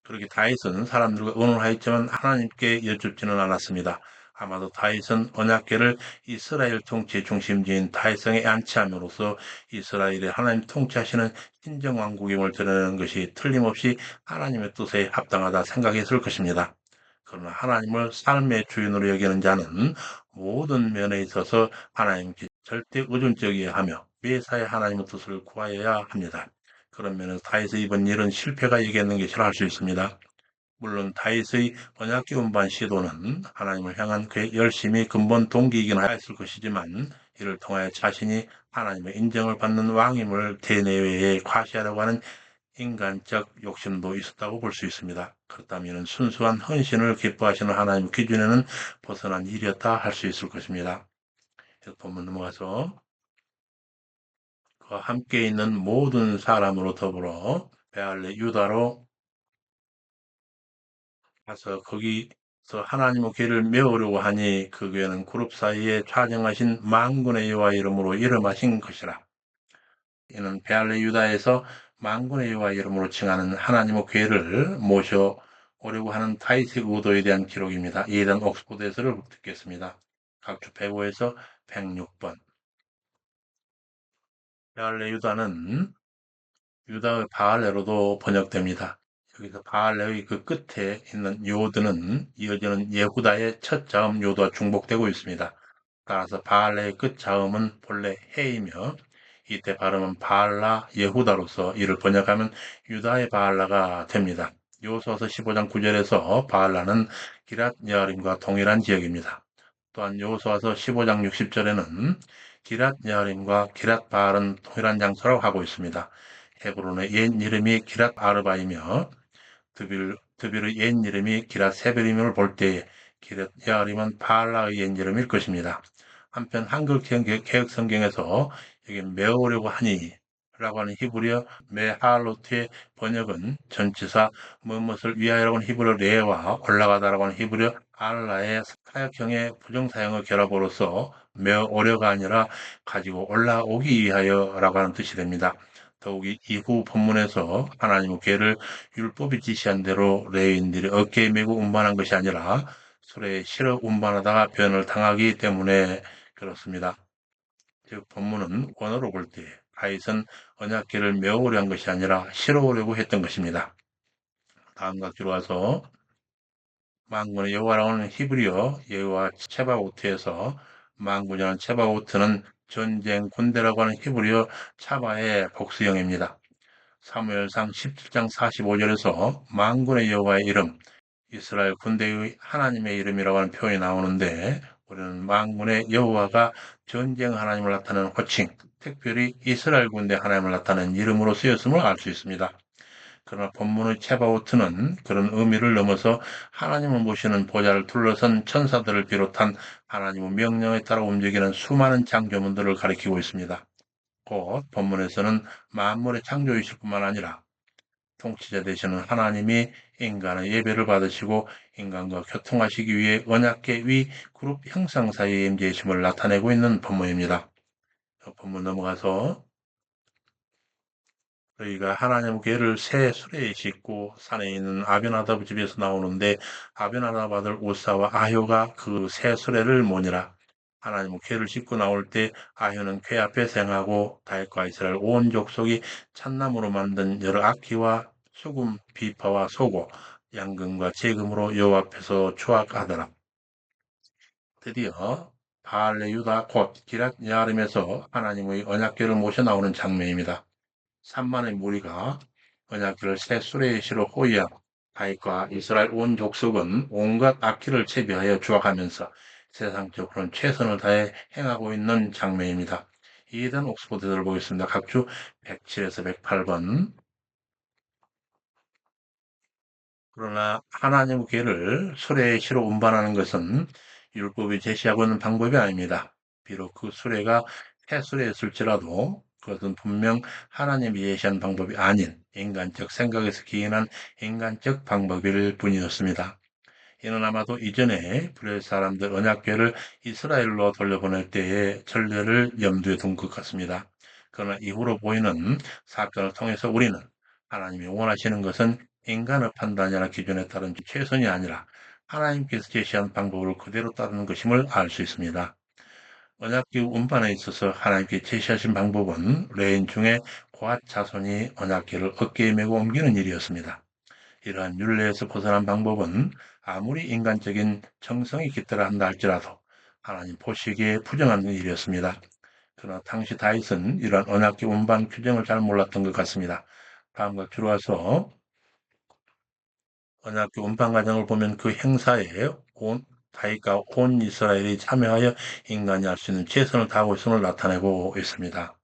S1: 그렇게 다윗은 사람들과 의논하였지만 하나님께 여쭙지는 않았습니다. 아마도 다윗은 언약궤를 이스라엘 통치의 중심지인 다윗성에 안치함으로써 이스라엘의 하나님 통치하시는 신정왕국임을 드러내는 것이 틀림없이 하나님의 뜻에 합당하다 생각했을 것입니다. 그러나 하나님을 삶의 주인으로 여기는 자는 모든 면에 있어서 하나님께 절대 의존적이어야 하며 매사에 하나님의 뜻을 구하여야 합니다. 그런 면에서 다윗의 이번 일은 실패가 이겼는 것이라 할 수 있습니다. 물론 다윗의 언약궤 운반 시도는 하나님을 향한 그의 열심이 근본 동기이긴 하였을 것이지만 이를 통하여 자신이 하나님의 인정을 받는 왕임을 대내외에 과시하려고 하는 인간적 욕심도 있었다고 볼 수 있습니다. 그렇다면 순수한 헌신을 기뻐하시는 하나님 기준에는 벗어난 일이었다 할 수 있을 것입니다. 본문 넘어가서 그와 함께 있는 모든 사람으로 더불어 베알레 유다로 가서 거기서 하나님의 궤를 메우려고 하니 그 궤는 그룹 사이에 좌정하신 만군의 여호와 이름으로 이름하신 것이라. 이는 베알레 유다에서 만군의 여호와 이름으로 칭하는 하나님의 궤를 모셔오려고 하는 다윗의 의도에 대한 기록입니다. 이에 대한 옥스포드에서를 듣겠습니다. 각주 105에서 106번. 베알레 유다는 유다의 바알레로도 번역됩니다. 여기서 바알레의 그 끝에 있는 요드는 이어지는 예후다의 첫 자음 요드와 중복되고 있습니다. 따라서 바알레의 끝 자음은 본래 해이며 이때 발음은 바알라 예후다로서 이를 번역하면 유다의 바알라가 됩니다. 요소서 15장 9절에서 바알라는 기랏 여아림과 동일한 지역입니다. 또한 요소와서 15장 60절에는 기랏 여아림과 기랏 바알은 동일한 장소라고 하고 있습니다. 헤브론의 옛 이름이 기랏 아르바이며 드빌의 옛 이름이 기랏 세베림을 볼 때에 기랏 여아림은 바알라의 옛 이름일 것입니다. 한편 한글 개혁 성경에서 여기 메우려고 하니 라고 하는 히브리어 메할로트의 번역은 전치사 무엇을 위하여라고 하는 히브리어 레와 올라가다라고 하는 히브리어 알라의 사역형의 부정사형의 결합으로서 메어오려가 아니라 가지고 올라오기 위하여라고 하는 뜻이 됩니다. 더욱이 이후 본문에서 하나님의 궤를 율법이 지시한 대로 레위인들이 어깨에 메고 운반한 것이 아니라 수레에 실어 운반하다가 변을 당하기 때문에 그렇습니다. 즉 본문은 원어로 볼 때 다윗은 언약궤를 메우려 한 것이 아니라 실어오려고 했던 것입니다. 다음 각주로 와서 만군의 여호와라고 하는 히브리어 여호와 체바오트에서 만군이라는 체바오트는 전쟁 군대라고 하는 히브리어 차바의 복수형입니다. 사무엘상 17장 45절에서 만군의 여호와의 이름, 이스라엘 군대의 하나님의 이름이라고 하는 표현이 나오는데 우리는 만군의 여호와가 전쟁 하나님을 나타내는 호칭, 특별히 이스라엘 군대 하나님을 나타내는 이름으로 쓰였음을 알 수 있습니다. 그러나 본문의 체바오트는 그런 의미를 넘어서 하나님을 모시는 보좌를 둘러선 천사들을 비롯한 하나님의 명령에 따라 움직이는 수많은 창조물들을 가리키고 있습니다. 곧 본문에서는 만물의 창조이실 뿐만 아니라 통치자 되시는 하나님이 인간의 예배를 받으시고 인간과 교통하시기 위해 언약궤 위 그룹 형상 사이의 임재이심을 나타내고 있는 본문입니다. 본문 넘어가서 저희가 하나님 궤를 새 수레에 싣고 산에 있는 아벤하답 집에서 나오는데 아벤하답 아들 우사와 아효가 그 새 수레를 모니라. 하나님 궤를 싣고 나올 때 아효는 궤 앞에 생하고 다윗과 이스라엘 온 족속이 찻나무로 만든 여러 악기와 수금, 비파와 소고, 양금과 재금으로 여호와 앞에서 추악하더라. 드디어 바알레 유다 곧 기랏 여아림에서 하나님의 언약궤를 모셔 나오는 장면입니다. 3만의 무리가 언약궤를 새 수레에 실어 호위하고 다윗과 이스라엘 온 족속은 온갖 악기를 채비하여 주악하면서 세상적으로는 최선을 다해 행하고 있는 장면입니다. 이에 대한 옥스포드를 보겠습니다. 각주 107에서 108번. 그러나 하나님의 궤를 수레에 실어 운반하는 것은 율법이 제시하고 있는 방법이 아닙니다. 비록 그 수레가 새 수레였을지라도 그것은 분명 하나님이 제시한 방법이 아닌 인간적 생각에서 기인한 인간적 방법일 뿐이었습니다. 이는 아마도 이전에 블레셋 사람들 언약궤를 이스라엘로 돌려보낼 때의 전례를 염두에 둔 것 같습니다. 그러나 이후로 보이는 사건을 통해서 우리는 하나님이 원하시는 것은 인간의 판단이나 기준에 따른 최선이 아니라 하나님께서 제시한 방법을 그대로 따르는 것임을 알 수 있습니다. 언약궤 운반에 있어서 하나님께 제시하신 방법은 레인 중에 고앗 자손이 언약궤를 어깨에 메고 옮기는 일이었습니다. 이러한 율례에서 벗어난 방법은 아무리 인간적인 정성이 깃들어 한다 할지라도 하나님 보시기에 부정한 일이었습니다. 그러나 당시 다윗은 이러한 언약궤 운반 규정을 잘 몰랐던 것 같습니다. 다음과 들어와서 언약궤 운반 과정을 보면 그 행사에 온 다윗과 온 이스라엘이 참여하여 인간이 할 수 있는 최선을 다하고 있음을 나타내고 있습니다.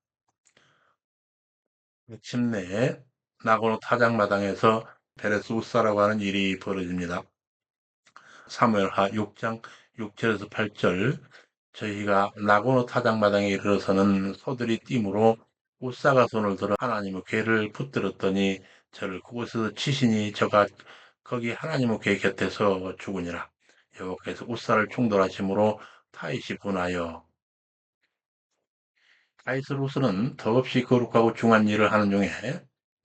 S1: 마침내 나고노 타작마당에서 베레스 우사라고 하는 일이 벌어집니다. 사무엘하 6장 6절에서 8절 저희가 나고노 타작마당에 이르러서는 소들이 띠므로 우사가 손을 들어 하나님의 궤를 붙들었더니 저를 그곳에서 치시니 저가 거기 하나님의 궤 곁에서 죽으니라. 여호와께서 우사를 충돌하심으로 타잇이 분하여 타이스로스는 더없이 거룩하고 중한 일을 하는 중에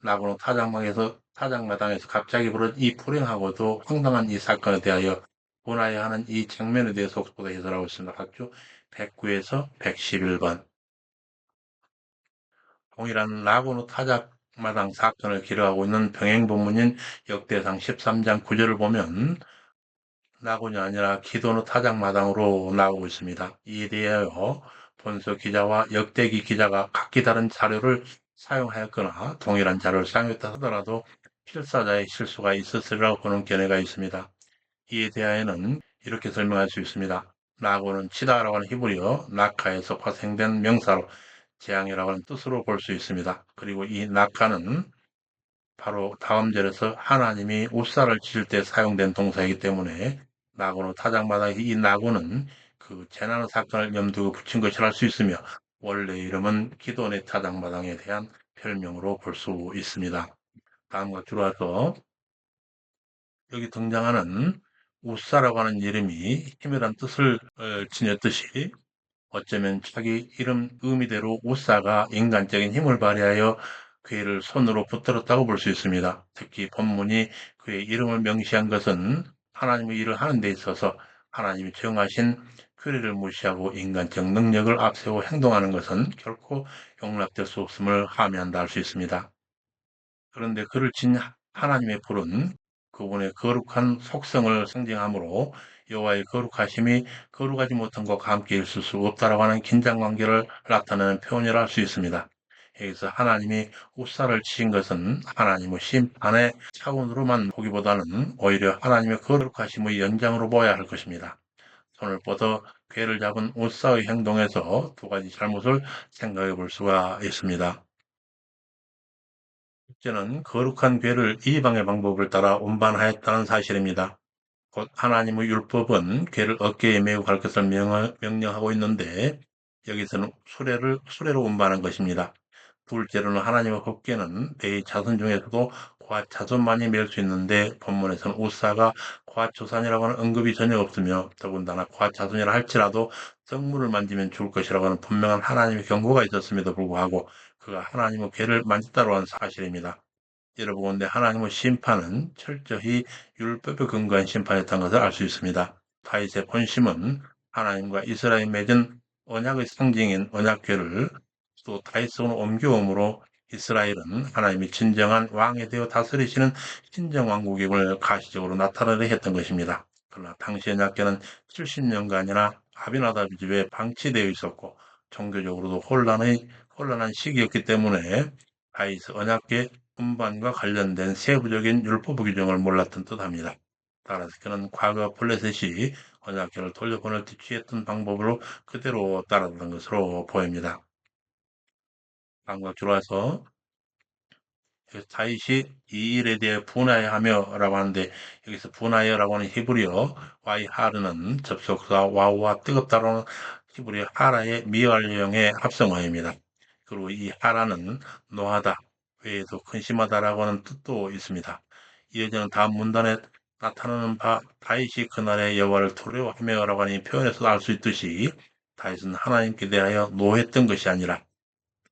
S1: 나고노 타작마당에서 갑자기 벌어진 이 불행하고도 황당한 이 사건에 대하여 분하여 하는 이 장면에 대해서 속보가 해설하고 있습니다. 각주 109에서 111번. 동일한 나고노 타작마당 사건을 기록하고 있는 병행본문인 역대상 13장 9절을 보면 나곤이 아니라 기도노 타작마당으로 나오고 있습니다. 이에 대하여 본서 기자와 역대기 기자가 각기 다른 자료를 사용하였거나 동일한 자료를 사용했다 하더라도 필사자의 실수가 있었으리라고 보는 견해가 있습니다. 이에 대하여는 이렇게 설명할 수 있습니다. 나고는 치다라고 하는 히브리어 낙하에서 파생된 명사로 재앙이라고 하는 뜻으로 볼 수 있습니다. 그리고 이 낙하는 바로 다음 절에서 하나님이 옷살을 칠 때 사용된 동사이기 때문에 나고노 타작마다 이 나고는 그 재난 사건을 염두에 붙인 것이라 할 수 있으며 원래 이름은 기도네 타작마당에 대한 별명으로 볼 수 있습니다. 다음과 들어와서 여기 등장하는 우사라고 하는 이름이 힘이란 뜻을 지녔듯이 어쩌면 자기 이름 의미대로 우사가 인간적인 힘을 발휘하여 그의 손으로 붙들었다고 볼 수 있습니다. 특히 본문이 그의 이름을 명시한 것은 하나님의 일을 하는 데 있어서 하나님이 정하신 규례를 무시하고 인간적 능력을 앞세워 행동하는 것은 결코 용납될 수 없음을 함의한다 할 수 있습니다. 그런데 그를 진 하나님의 불은 그분의 거룩한 속성을 상징하므로 여호와의 거룩하심이 거룩하지 못한 것과 함께 있을 수 없다라고 하는 긴장 관계를 나타내는 표현이라 할 수 있습니다. 여기서 하나님이 우사를 치신 것은 하나님의 심판의 차원으로만 보기보다는 오히려 하나님의 거룩하심의 연장으로 보아야 할 것입니다. 손을 뻗어 괴를 잡은 우사의 행동에서 두 가지 잘못을 생각해 볼 수가 있습니다. 첫째는 거룩한 괴를 이방의 방법을 따라 운반하였다는 사실입니다. 곧 하나님의 율법은 괴를 어깨에 메고 갈 것을 명령하고 있는데 여기서는 수레로 운반한 것입니다. 둘째로는 하나님의 법궤는 네 자손 중에서도 고앗 자손만이 맬 수 있는데 본문에서는 우사가 고앗 조상이라고 하는 언급이 전혀 없으며 더군다나 고앗 자손이라 할지라도 성물을 만지면 죽을 것이라고 하는 분명한 하나님의 경고가 있었음에도 불구하고 그가 하나님의 궤를 만졌다고 하는 사실입니다. 여러분데 하나님의 심판은 철저히 율법에 근거한 심판이었다는 것을 알 수 있습니다. 다윗의 본심은 하나님과 이스라엘 맺은 언약의 상징인 언약궤를 또 다윗성으로 옮겨옴으로 이스라엘은 하나님이 진정한 왕이 되어 다스리시는 신정왕국임을 가시적으로 나타내려 했던 것입니다. 그러나 당시 언약궤는 70년간이나 아비나답 집에 방치되어 있었고 종교적으로도 혼란한 시기였기 때문에 다윗의 언약궤 운반과 관련된 세부적인 율법 규정을 몰랐던 뜻합니다. 따라서 그는 과거 블레셋이 언약궤를 돌려보낼 때 취했던 방법으로 그대로 따랐던 것으로 보입니다. 다음과 들어와서 다윗이 이 일에 대해 분하여하며라고 하는데 여기서 분하여라고 하는 히브리어 와이하르는 접속사 와우와 뜨겁다라는 히브리어 하라의 미완료형의 합성어입니다. 그리고 이 하라는 노하다 외에도 근심하다라고 하는 뜻도 있습니다. 이어지는 다음 문단에 나타나는 바 다윗이 그날의 여호와를 두려워하며라고 하는 이 표현에서 알 수 있듯이 다윗은 하나님께 대하여 노했던 것이 아니라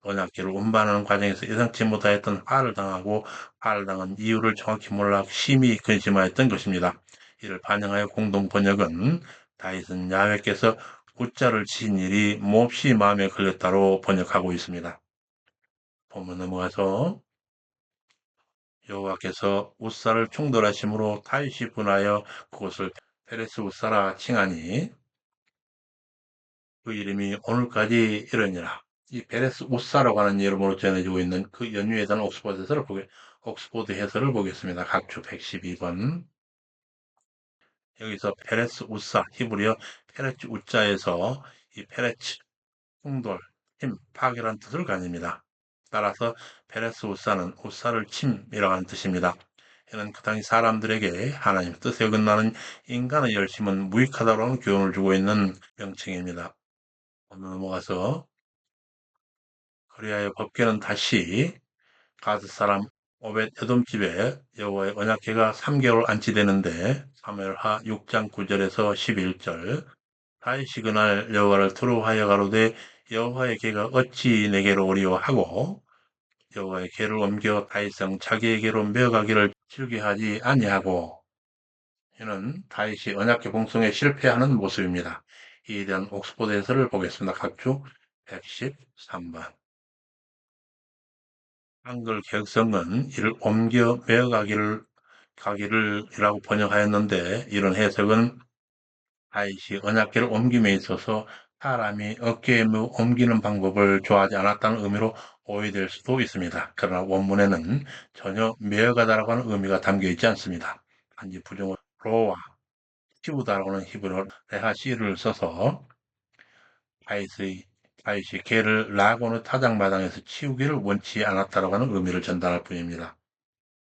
S1: 언약궤를 운반하는 과정에서 예상치 못하였던 화를 당한 이유를 정확히 몰라 심히 근심하였던 것입니다. 이를 반영하여 공동 번역은 다윗은 야훼께서 웃자를 치신 일이 몹시 마음에 걸렸다로 번역하고 있습니다. 본문 넘어가서 여호와께서 웃사를 충돌하심으로 다윗이 분하여 그곳을 페레스 웃사라 칭하니 그 이름이 오늘까지 이르니라. 이 베레스 웃사라고 하는 이름으로 전해지고 있는 그 연유에 대한 옥스포드 해설을 보겠습니다. 각주 112번. 여기서 페레스 웃사, 히브리어 페레츠 웃자에서 이 페레츠, 충돌, 힘, 파괴란 뜻을 가집니다. 따라서 페레스 웃사는 웃사를 침이라고 하는 뜻입니다. 이는 그 당시 사람들에게 하나님 뜻에 어긋나는 인간의 열심은 무익하다고 하는 교훈을 주고 있는 명칭입니다. 오늘 넘어가서 그리하여 법궤는 다시 가드 사람 오벳 에돔 집에 여호와의 언약궤가 3개월 안치되는데 사무엘하 6장 9절에서 11절 다윗이 그날 여호와를 두려워하여 가로되 여호와의 궤가 어찌 내게로 오리오 하고 여호와의 궤를 옮겨 다윗성 자기에게로 메어가기를 즐겨하지 아니하고 이는 다윗이 언약궤 봉송에 실패하는 모습입니다. 이에 대한 옥스포드 해설을 보겠습니다. 각주 113번. 한글 개혁성은 이를 옮겨 가기를이라고 번역하였는데 이런 해석은 다윗이 언약궤를 옮김에 있어서 사람이 어깨에 옮기는 방법을 좋아하지 않았다는 의미로 오해될 수도 있습니다. 그러나 원문에는 전혀 메어가다라고 하는 의미가 담겨 있지 않습니다. 단지 부정어 로와 치우다라고 하는 히브리어 레하시를 써서 다윗의 다윗이 개를 라고는 타작마당에서 치우기를 원치 않았다라고 하는 의미를 전달할 뿐입니다.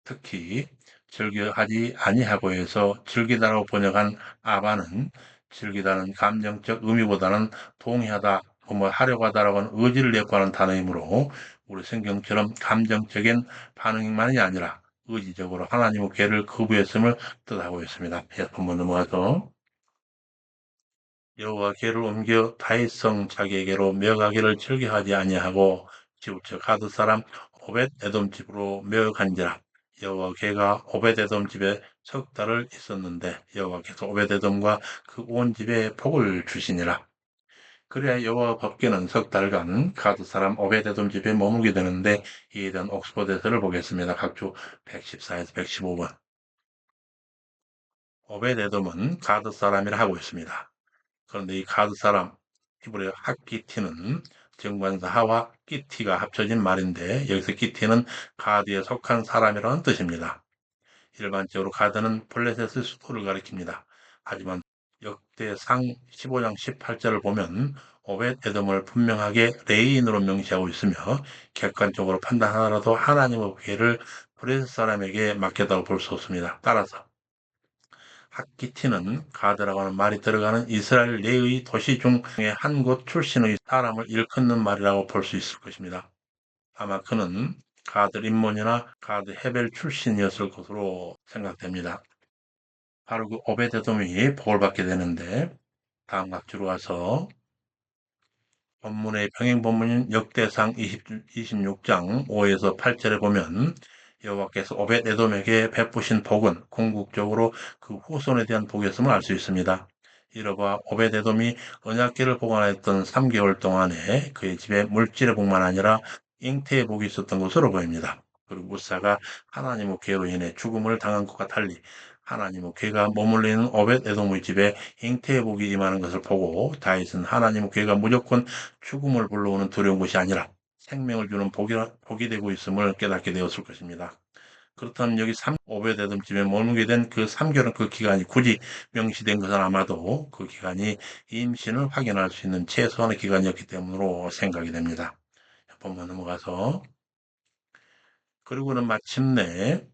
S1: 특히 즐겨하지 아니하고 해서 즐기다라고 번역한 아바는 즐기다는 감정적 의미보다는 동의하다, 뭐 하려고 하다라고 하는 의지를 내포하는 단어이므로 우리 성경처럼 감정적인 반응만이 아니라 의지적으로 하나님의 괴를 거부했음을 뜻하고 있습니다. 한번 넘어가서 여호와 궤를 옮겨 다윗성 자기에게로 메어가기를 즐겨하지 아니하고 지부쳐 가드 사람 오벳 에돔 집으로 메어간지라. 여호와 궤가 오벳 에돔 집에 석 달을 있었는데 여호와께서 오벳 에돔과 그 온 집에 복을 주시니라. 그래야 여호와 법궤는 석 달간 가드 사람 오벳 에돔 집에 머물게 되는데 이에 대한 옥스퍼드에서를 보겠습니다. 각주 114에서 115번. 오벳 에돔은 가드 사람이라 하고 있습니다. 그런데 이 가드 사람, 히브리어 핫기티는 정관사 하와 기티가 합쳐진 말인데 여기서 기티는 가드에 속한 사람이라는 뜻입니다. 일반적으로 가드는 블레셋의 수도를 가리킵니다. 하지만 역대상 15장 18절을 보면 오벳 에돔을 분명하게 레인으로 명시하고 있으며 객관적으로 판단하더라도 하나님의 계를 블레셋 사람에게 맡겼다고 볼 수 없습니다. 따라서 핫기티는 가드라고 하는 말이 들어가는 이스라엘 내의 도시 중의 한 곳 출신의 사람을 일컫는 말이라고 볼 수 있을 것입니다. 아마 그는 가드 림몬이나 가드 헤벨 출신이었을 것으로 생각됩니다. 바로 그 오베데돔이 복을 받게 되는데 다음 각주로 와서 본문의 평행 본문인 역대상 26장 5에서 8절에 보면 여호와께서 오벳 에돔에게 베푸신 복은 궁극적으로 그 후손에 대한 복이었음을 알 수 있습니다. 이러바 오벳 에돔이 언약궤를 보관했던 3개월 동안에 그의 집에 물질의 복만 아니라 잉태의 복이 있었던 것으로 보입니다. 그리고 우사가 하나님의 궤로 인해 죽음을 당한 것과 달리 하나님의 궤가 머물리는 오벳 에돔의 집에 잉태의 복이 임하는 것을 보고 다윗은 하나님의 궤가 무조건 죽음을 불러오는 두려운 것이 아니라 생명을 주는 복이 되고 있음을 깨닫게 되었을 것입니다. 그렇다면 여기 오베데돔 집에 머물게 된 그 3개월은 그 기간이 굳이 명시된 것은 아마도 그 기간이 임신을 확인할 수 있는 최소한의 기간이었기 때문으로 생각이 됩니다. 본문 넘어가서 그리고는 마침내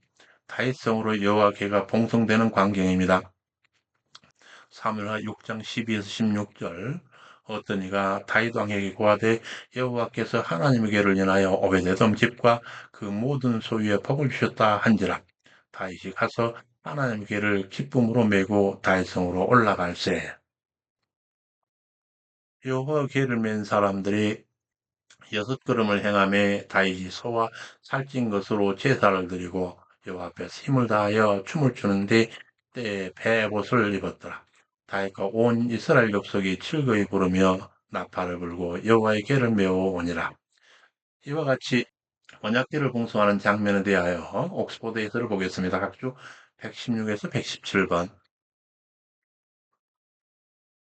S1: 다윗성으로 여호와 궤가 봉송되는 광경입니다. 사무엘하 6장 12에서 16절 어떤 이가 다윗 왕에게 고하되 여호와께서 하나님의 궤를 인하여 오벳에돔 집과 그 모든 소유에 복을 주셨다 한지라 다윗이 가서 하나님께를 기쁨으로 메고 다윗성으로 올라갈세. 여호와 궤를 맨 사람들이 6걸음을 행하며 다윗이 소와 살찐 것으로 제사를 드리고 여호와 앞에서 힘을 다하여 춤을 추는데 때에 베옷을 입었더라. 다윗과 온 이스라엘 족속이 즐거이 부르며 나팔을 불고 여호와의 궤를 메어 오니라. 이와 같이 언약궤를 봉송하는 장면에 대하여 옥스포드에서를 보겠습니다. 각주 116에서 117번.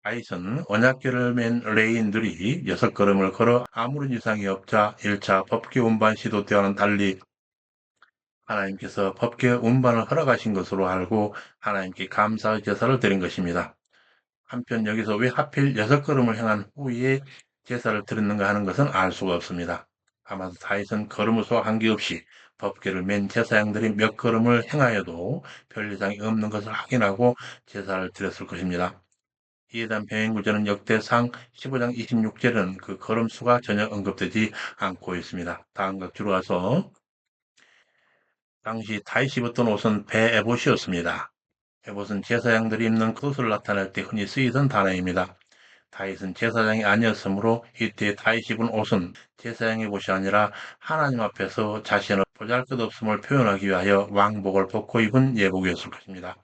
S1: 다윗은 언약궤를 맨 레인들이 6걸음을 걸어 아무런 이상이 없자 1차 법궤 운반 시도 때와는 달리 하나님께서 법궤 운반을 허락하신 것으로 알고 하나님께 감사의 제사를 드린 것입니다. 한편 여기서 왜 하필 6걸음을 행한 후에 제사를 드렸는가 하는 것은 알 수가 없습니다. 아마도 다윗은 걸음수와 관계없이 법궤를 맨 제사장들이 몇 걸음을 행하여도 별 이상이 없는 것을 확인하고 제사를 드렸을 것입니다. 이에 대한 병행구절은 역대상 15장 26절은 그 걸음수가 전혀 언급되지 않고 있습니다. 다음과 들어와서 당시 다윗이 입었던 옷은 베에봇이었습니다. 에봇은 제사장들이 입는 겉옷을 나타낼 때 흔히 쓰이던 단어입니다. 다윗은 제사장이 아니었으므로 이때 다윗이 입은 옷은 제사장의 옷이 아니라 하나님 앞에서 자신의 보잘것없음을 표현하기 위하여 왕복을 벗고 입은 예복이었을 것입니다.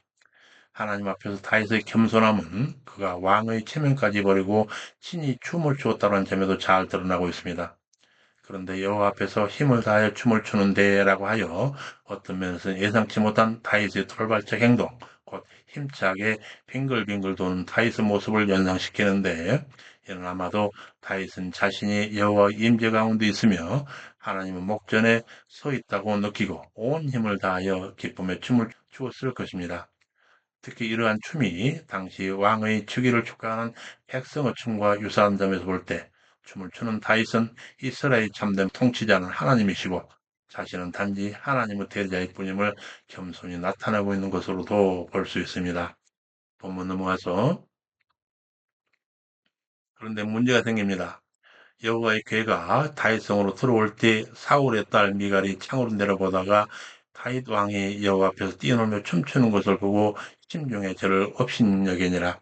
S1: 하나님 앞에서 다윗의 겸손함은 그가 왕의 체면까지 버리고 친히 춤을 추었다는 점에도 잘 드러나고 있습니다. 그런데 여호와 앞에서 힘을 다하여 춤을 추는데라고 하여 어떤 면에서는 예상치 못한 다윗의 돌발적 행동, 곧 힘차게 빙글빙글 도는 다윗의 모습을 연상시키는데 이는 아마도 다윗은 자신이 여호와 임재 가운데 있으며 하나님의 목전에 서 있다고 느끼고 온 힘을 다하여 기쁨의 춤을 추었을 것입니다. 특히 이러한 춤이 당시 왕의 즉위를 축하하는 백성의 춤과 유사한 점에서 볼 때 춤을 추는 다윗은 이스라엘 참된 통치자는 하나님이시고 자신은 단지 하나님의 대자일 뿐임을 겸손히 나타내고 있는 것으로도 볼 수 있습니다. 본문 넘어가서 그런데 문제가 생깁니다. 여호와의 궤가 다윗성으로 들어올 때 사울의 딸 미갈이 창으로 내려보다가 다윗 왕이 여호와 앞에서 뛰어놀며 춤추는 것을 보고 심중에 저를 업신여기니라.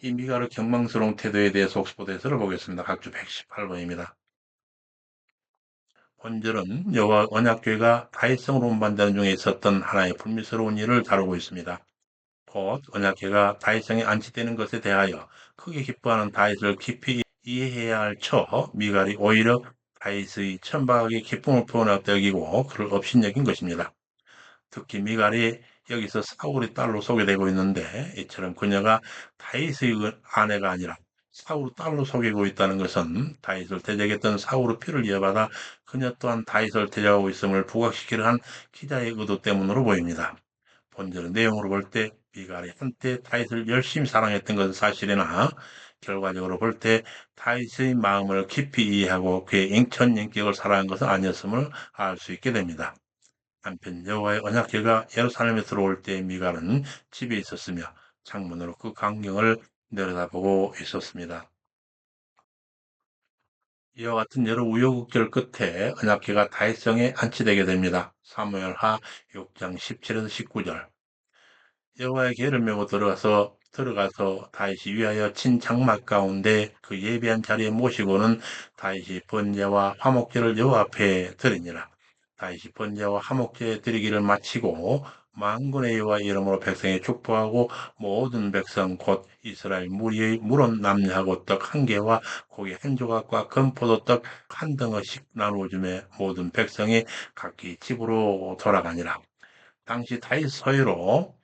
S1: 이 미갈의 경망스러운 태도에 대해서 옥스포드에서를 보겠습니다. 각주 118번입니다. 본절은 여호와 언약궤가 다윗성으로 운반되는 중에 있었던 하나의 불미스러운 일을 다루고 있습니다. 곧 언약궤가 다윗성에 안치되는 것에 대하여 크게 기뻐하는 다윗을 깊이 이해해야 할 처 미갈이 오히려 다윗의 천박하게 기쁨을 표현하였다 여기고 그를 업신여긴 것입니다. 특히 미갈이 여기서 사울의 딸로 소개되고 있는데 이처럼 그녀가 다윗의 아내가 아니라 사울의 딸로 소개되고 있다는 것은 다윗을 대적했던 사울의 피를 이어받아 그녀 또한 다윗을 대적하고 있음을 부각시키려 한 기자의 의도 때문으로 보입니다. 본절의 내용으로 볼 때 미갈이 한때 다윗을 열심히 사랑했던 것은 사실이나 결과적으로 볼 때 다윗의 마음을 깊이 이해하고 그의 인격을 사랑한 것은 아니었음을 알 수 있게 됩니다. 한편 여호와의 언약궤가 예루살렘에 들어올 때 미갈은 집에 있었으며 창문으로 그 광경을 내려다보고 있었습니다. 이와 같은 여러 우여곡절 끝에 언약궤가 다윗성에 안치되게 됩니다. 사무엘하 6장 17에서 19절. 여호와의 궤를 메고 들어가서 다윗이 위하여 친 장막 가운데 그 예비한 자리에 모시고는 다윗이 번제와 화목제를 여호와 앞에 드리니라. 다윗이 번제와 화목제 드리기를 마치고 만군의 여호와 이름으로 백성에 축복하고 모든 백성 곧 이스라엘 무리의 물은 남녀하고 떡 한 개와 고기 한 조각과 건포도 떡 한 덩어씩 나누어 주매 모든 백성이 각기 집으로 돌아가니라. 당시 다윗 서유로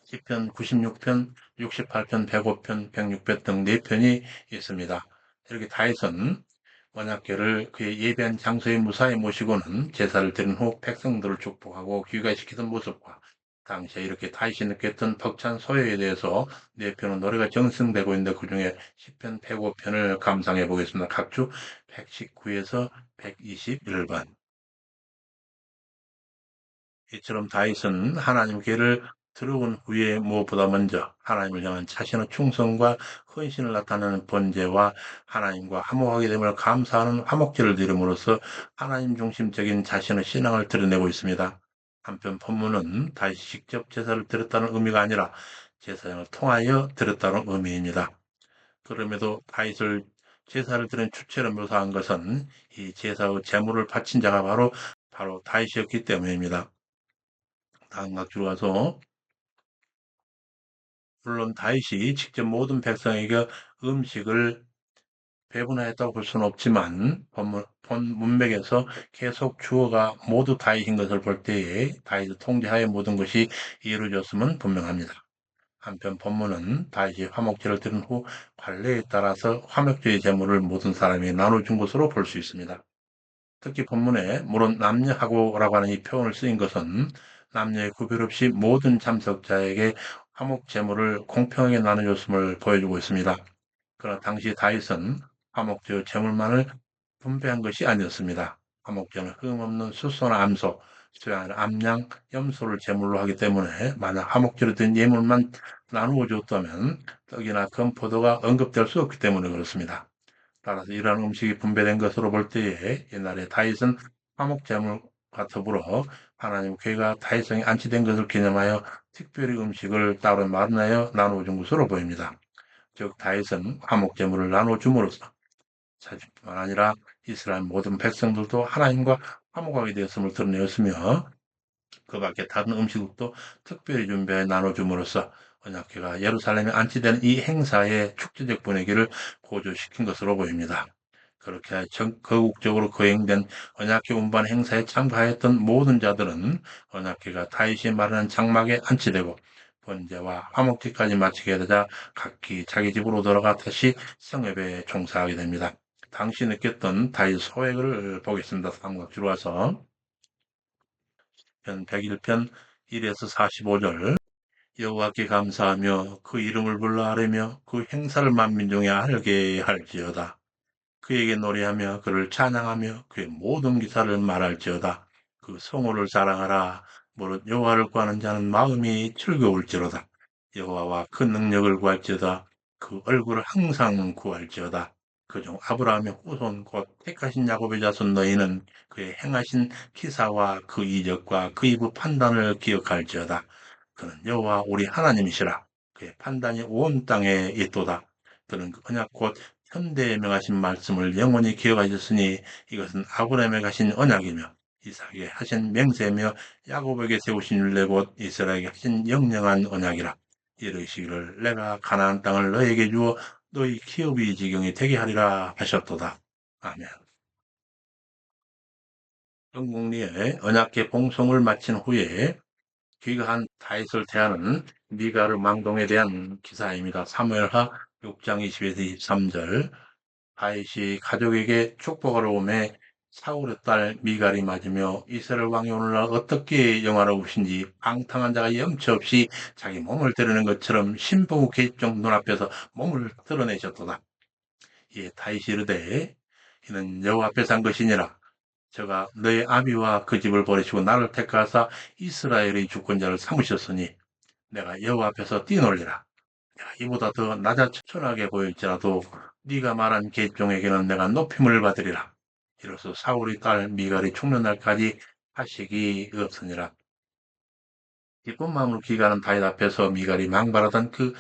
S1: 시편 96편, 68편, 105편, 106편 등 4편이 있습니다. 이렇게 다윗은 언약궤를 그의 예배한 장소에 무사히 모시고는 제사를 드린 후 백성들을 축복하고 귀가시키던 모습과 당시에 이렇게 다윗이 느꼈던 벅찬 소요에 대해서 4편의 노래가 정승되고 있는데 그중에 시편 105편을 감상해 보겠습니다. 각주 119에서 121번. 이처럼 다윗은 하나님께를 들어온 후에 무엇보다 먼저 하나님을 향한 자신의 충성과 헌신을 나타내는 번제와 하나님과 화목하게 됨을 감사하는 화목제를 드림으로써 하나님 중심적인 자신의 신앙을 드러내고 있습니다. 한편 본문은 다시 직접 제사를 드렸다는 의미가 아니라 제사장을 통하여 드렸다는 의미입니다. 그럼에도 다윗을 제사를 드린 주체로 묘사한 것은 이 제사의 제물을 바친 자가 바로 다윗이었기 때문입니다. 다음 각주로 가서 물론 다윗이 직접 모든 백성에게 음식을 배분하였다고 볼 수는 없지만 본 문맥에서 계속 주어가 모두 다윗인 것을 볼 때에 다윗의 통제하에 모든 것이 이루어졌음은 분명합니다. 한편 본문은 다윗이 화목제를 드린 후 관례에 따라서 화목제의 제물을 모든 사람이 나눠준 것으로 볼 수 있습니다. 특히 본문에 물론 남녀하고라고 하는 이 표현을 쓰인 것은 남녀의 구별 없이 모든 참석자에게 화목 제물을 공평하게 나눠줬음을 보여주고 있습니다. 그러나 당시 다윗은 화목제의 제물만을 분배한 것이 아니었습니다. 화목제는 흠없는 숫소나 암소, 수양 암양, 염소를 제물로 하기 때문에 만약 화목제로 된 예물만 나누어 줬다면 떡이나 건포도가 언급될 수 없기 때문에 그렇습니다. 따라서 이러한 음식이 분배된 것으로 볼 때에 옛날에 다윗은 화목제물과 더불어 하나님 궤가 다윗성에 안치된 것을 기념하여 특별히 음식을 따로 마련하여 나누어 준 것으로 보입니다. 즉 다윗은 화목제물을 나누어 줌으로써 자신뿐만 아니라 이스라엘 모든 백성들도 하나님과 화목하게 되었음을 드러내었으며 그 밖에 다른 음식도 특별히 준비해 나눠줌으로써 언약궤가 예루살렘에 안치되는 이 행사의 축제적 분위기를 고조시킨 것으로 보입니다. 그렇게 거국적으로 거행된 언약궤 운반 행사에 참가했던 모든 자들은 언약궤가 다윗이 마련한 장막에 안치되고 번제와 화목제까지 마치게 되자 각기 자기 집으로 돌아가 다시 성회에 종사하게 됩니다. 당시 느꼈던 다윗 소회를 보겠습니다. 삼각주로 와서 편 101편 1에서 45절 여호와께 감사하며 그 이름을 불러 아뢰며 그 행사를 만민중에 알게 할지어다. 그에게 노래하며 그를 찬양하며 그의 모든 기사를 말할지어다. 그 성호를 자랑하라. 무릇 여호와를 구하는 자는 마음이 즐거울지로다. 여호와와 그 능력을 구할지어다. 그 얼굴을 항상 구할지어다. 그중 아브라함의 후손 곧 택하신 야곱의 자손 너희는 그의 행하신 기사와 그 이적과 그 이부 판단을 기억할지어다. 그는 여호와 우리 하나님이시라. 그의 판단이 온 땅에 있도다. 그는 그 언약 곧 현대에 명하신 말씀을 영원히 기억하셨으니 이것은 아브라함에 가신 언약이며 이삭에게 하신 맹세며 야곱에게 세우신 율례 곧 이스라엘에게 하신 영영한 언약이라. 이르시기를 내가 가나안 땅을 너에게 주어 너희 기업이 지경이 되게 하리라 하셨도다. 아멘. 영국리에 언약궤 봉송을 마친 후에 귀가한 다윗을 대하는 미가르 망동에 대한 기사입니다. 사무엘하 6장 20에서 23절 다윗이 가족에게 축복을 오매 사울의 딸 미갈이 맞으며 이스라엘 왕이 오늘날 어떻게 영화로우신지 방탕한 자가 염치 없이 자기 몸을 드러낸 것처럼 신부의 계집종 눈앞에서 몸을 드러내셨도다. 이에 다윗이 이르되 이는 여호와 앞에 산 것이니라. 저가 너의 아비와 그 집을 버리시고 나를 택하사 이스라엘의 주권자를 삼으셨으니 내가 여호와 앞에서 뛰놀리라. 내가 이보다 더 낮아천하게 보일지라도 네가 말한 계집종에게는 내가 높임을 받으리라. 이로써 사울의 딸 미갈이 죽는 날까지 하식이 없으니라. 기쁜 마음으로 귀가하는 다윗 앞에서 미갈이 망발하던 그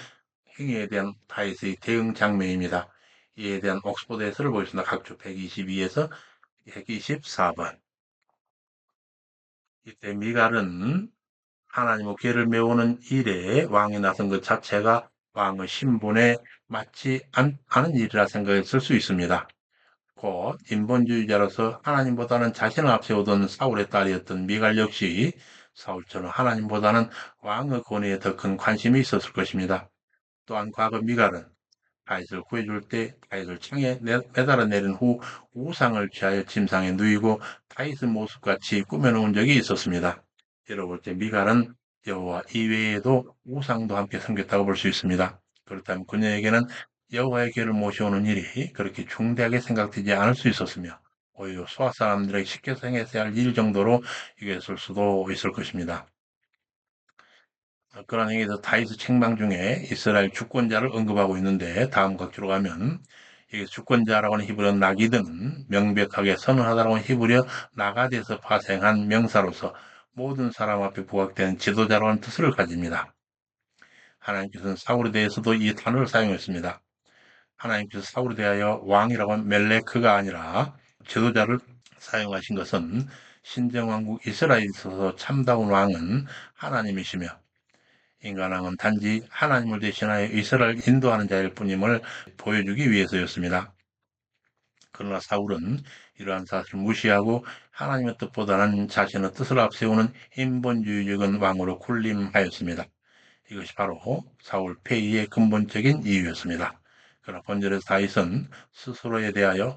S1: 행위에 대한 다윗의 대응 장면입니다. 이에 대한 옥스포드 해설을 보겠습니다. 각주 122에서 124번. 이때 미갈은 하나님의 궤를 메우는 일에 왕이 나선 것 자체가 왕의 신분에 맞지 않은 일이라 생각했을 수 있습니다. 곧 인본주의자로서 하나님보다는 자신을 앞세우던 사울의 딸이었던 미갈 역시 사울처럼 하나님보다는 왕의 권위에 더 큰 관심이 있었을 것입니다. 또한 과거 미갈은 다윗을 구해줄 때 다윗을 창에 매달아 내린 후 우상을 취하여 침상에 누이고 다윗의 모습같이 꾸며놓은 적이 있었습니다. 이러 볼 때 미갈은 여호와 이외에도 우상도 함께 섬겼다고 볼 수 있습니다. 그렇다면 그녀에게는 여호와의 궤를 모셔오는 일이 그렇게 중대하게 생각되지 않을 수 있었으며 오히려 소아 사람들에게 쉽게 생각해야 할 일 정도로 여겼을 수도 있을 것입니다. 그런 행위에서 다윗의 책망 중에 이스라엘 주권자를 언급하고 있는데 다음 각주로 가면 이 주권자라고 하는 히브리어 나기드는 명백하게 선언하다라고 하는 히브리어 나가드에서 파생한 명사로서 모든 사람 앞에 부각되는 지도자라는 뜻을 가집니다. 하나님께서는 사울에 대해서도 이 단어를 사용했습니다. 하나님께서 사울에 대하여 왕이라고 한 멜레크가 아니라 지도자를 사용하신 것은 신정왕국 이스라엘에 있어서 참다운 왕은 하나님이시며 인간왕은 단지 하나님을 대신하여 이스라엘을 인도하는 자일 뿐임을 보여주기 위해서였습니다. 그러나 사울은 이러한 사실을 무시하고 하나님의 뜻보다는 자신의 뜻을 앞세우는 인본주의적인 왕으로 군림하였습니다. 이것이 바로 사울 폐위의 근본적인 이유였습니다. 그러나 본절에서 다윗은 스스로에 대하여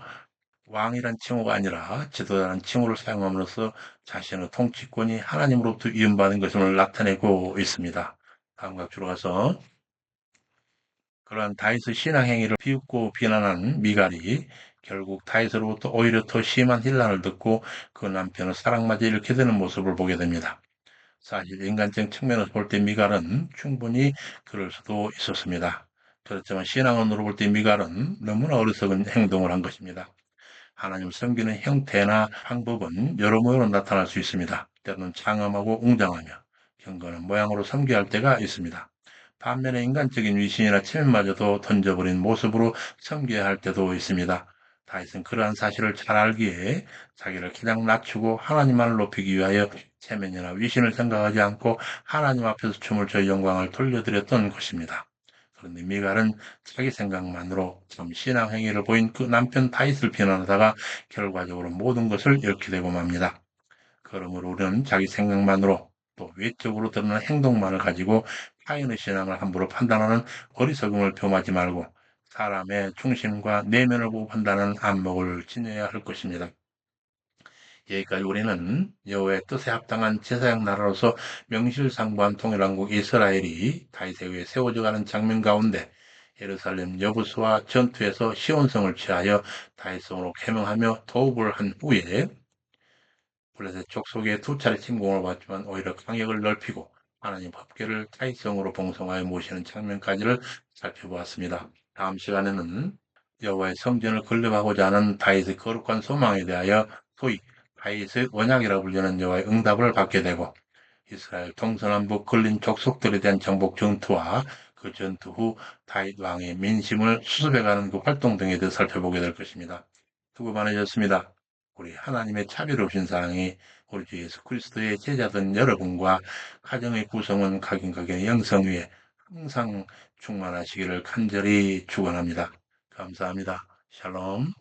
S1: 왕이란 칭호가 아니라 지도자라는 칭호를 사용함으로써 자신의 통치권이 하나님으로부터 이음받은 것임을 나타내고 있습니다. 다음과 주로 가서 그러한 다윗의 신앙 행위를 비웃고 비난하는 미갈이 결국 다윗으로부터 오히려 더 심한 힐난을 듣고 그 남편의 사랑마저 잃게 되는 모습을 보게 됩니다. 사실 인간적 측면에서 볼 때 미갈은 충분히 그럴 수도 있었습니다. 그렇지만 신앙원으로 볼 때 미갈은 너무나 어리석은 행동을 한 것입니다. 하나님 섬기는 형태나 방법은 여러 모양으로 나타날 수 있습니다. 때로는 장엄하고 웅장하며 경건한 모양으로 섬겨야 할 때가 있습니다. 반면에 인간적인 위신이나 체면마저도 던져버린 모습으로 섬겨야 할 때도 있습니다. 다윗은 그러한 사실을 잘 알기에 자기를 가장 낮추고 하나님만을 높이기 위하여 체면이나 위신을 생각하지 않고 하나님 앞에서 춤을 춰 영광을 돌려드렸던 것입니다. 그런데 미갈은 자기 생각만으로 좀 신앙 행위를 보인 그 남편 다윗을 비난하다가 결과적으로 모든 것을 잃게 되고 맙니다. 그러므로 우리는 자기 생각만으로 또 외적으로 드러나는 행동만을 가지고 타인의 신앙을 함부로 판단하는 어리석음을 범하지 말고 사람의 중심과 내면을 보고 판단하는 안목을 지녀야 할 것입니다. 여기까지 우리는 여호와의 뜻에 합당한 제사장 나라로서 명실상부한 통일왕국 이스라엘이 다윗에 의해 세워져가는 장면 가운데 예루살렘 여부수와 전투에서 시온성을 취하여 다윗성으로 개명하며 도읍을 한 후에 블레셋 족속의 두 차례 침공을 받지만 오히려 강역을 넓히고 하나님 법궤를 다윗성으로 봉송하여 모시는 장면까지를 살펴보았습니다. 다음 시간에는 여호와의 성전을 건립하고자 하는 다윗의 거룩한 소망에 대하여 소위 다윗의 언약이라 불리는 여호와의 응답을 받게 되고 이스라엘 동서남북 걸린 족속들에 대한 정복 전투와 그 전투 후 다윗 왕의 민심을 수습해가는 그 활동 등에 대해 살펴보게 될 것입니다. 수고 많으셨습니다. 우리 하나님의 자비로우신 사랑이 우리 주 예수 그리스도의 제자된 여러분과 가정의 구성원 각인각의 영성 위에 항상 충만하시기를 간절히 축원합니다. 감사합니다. 샬롬.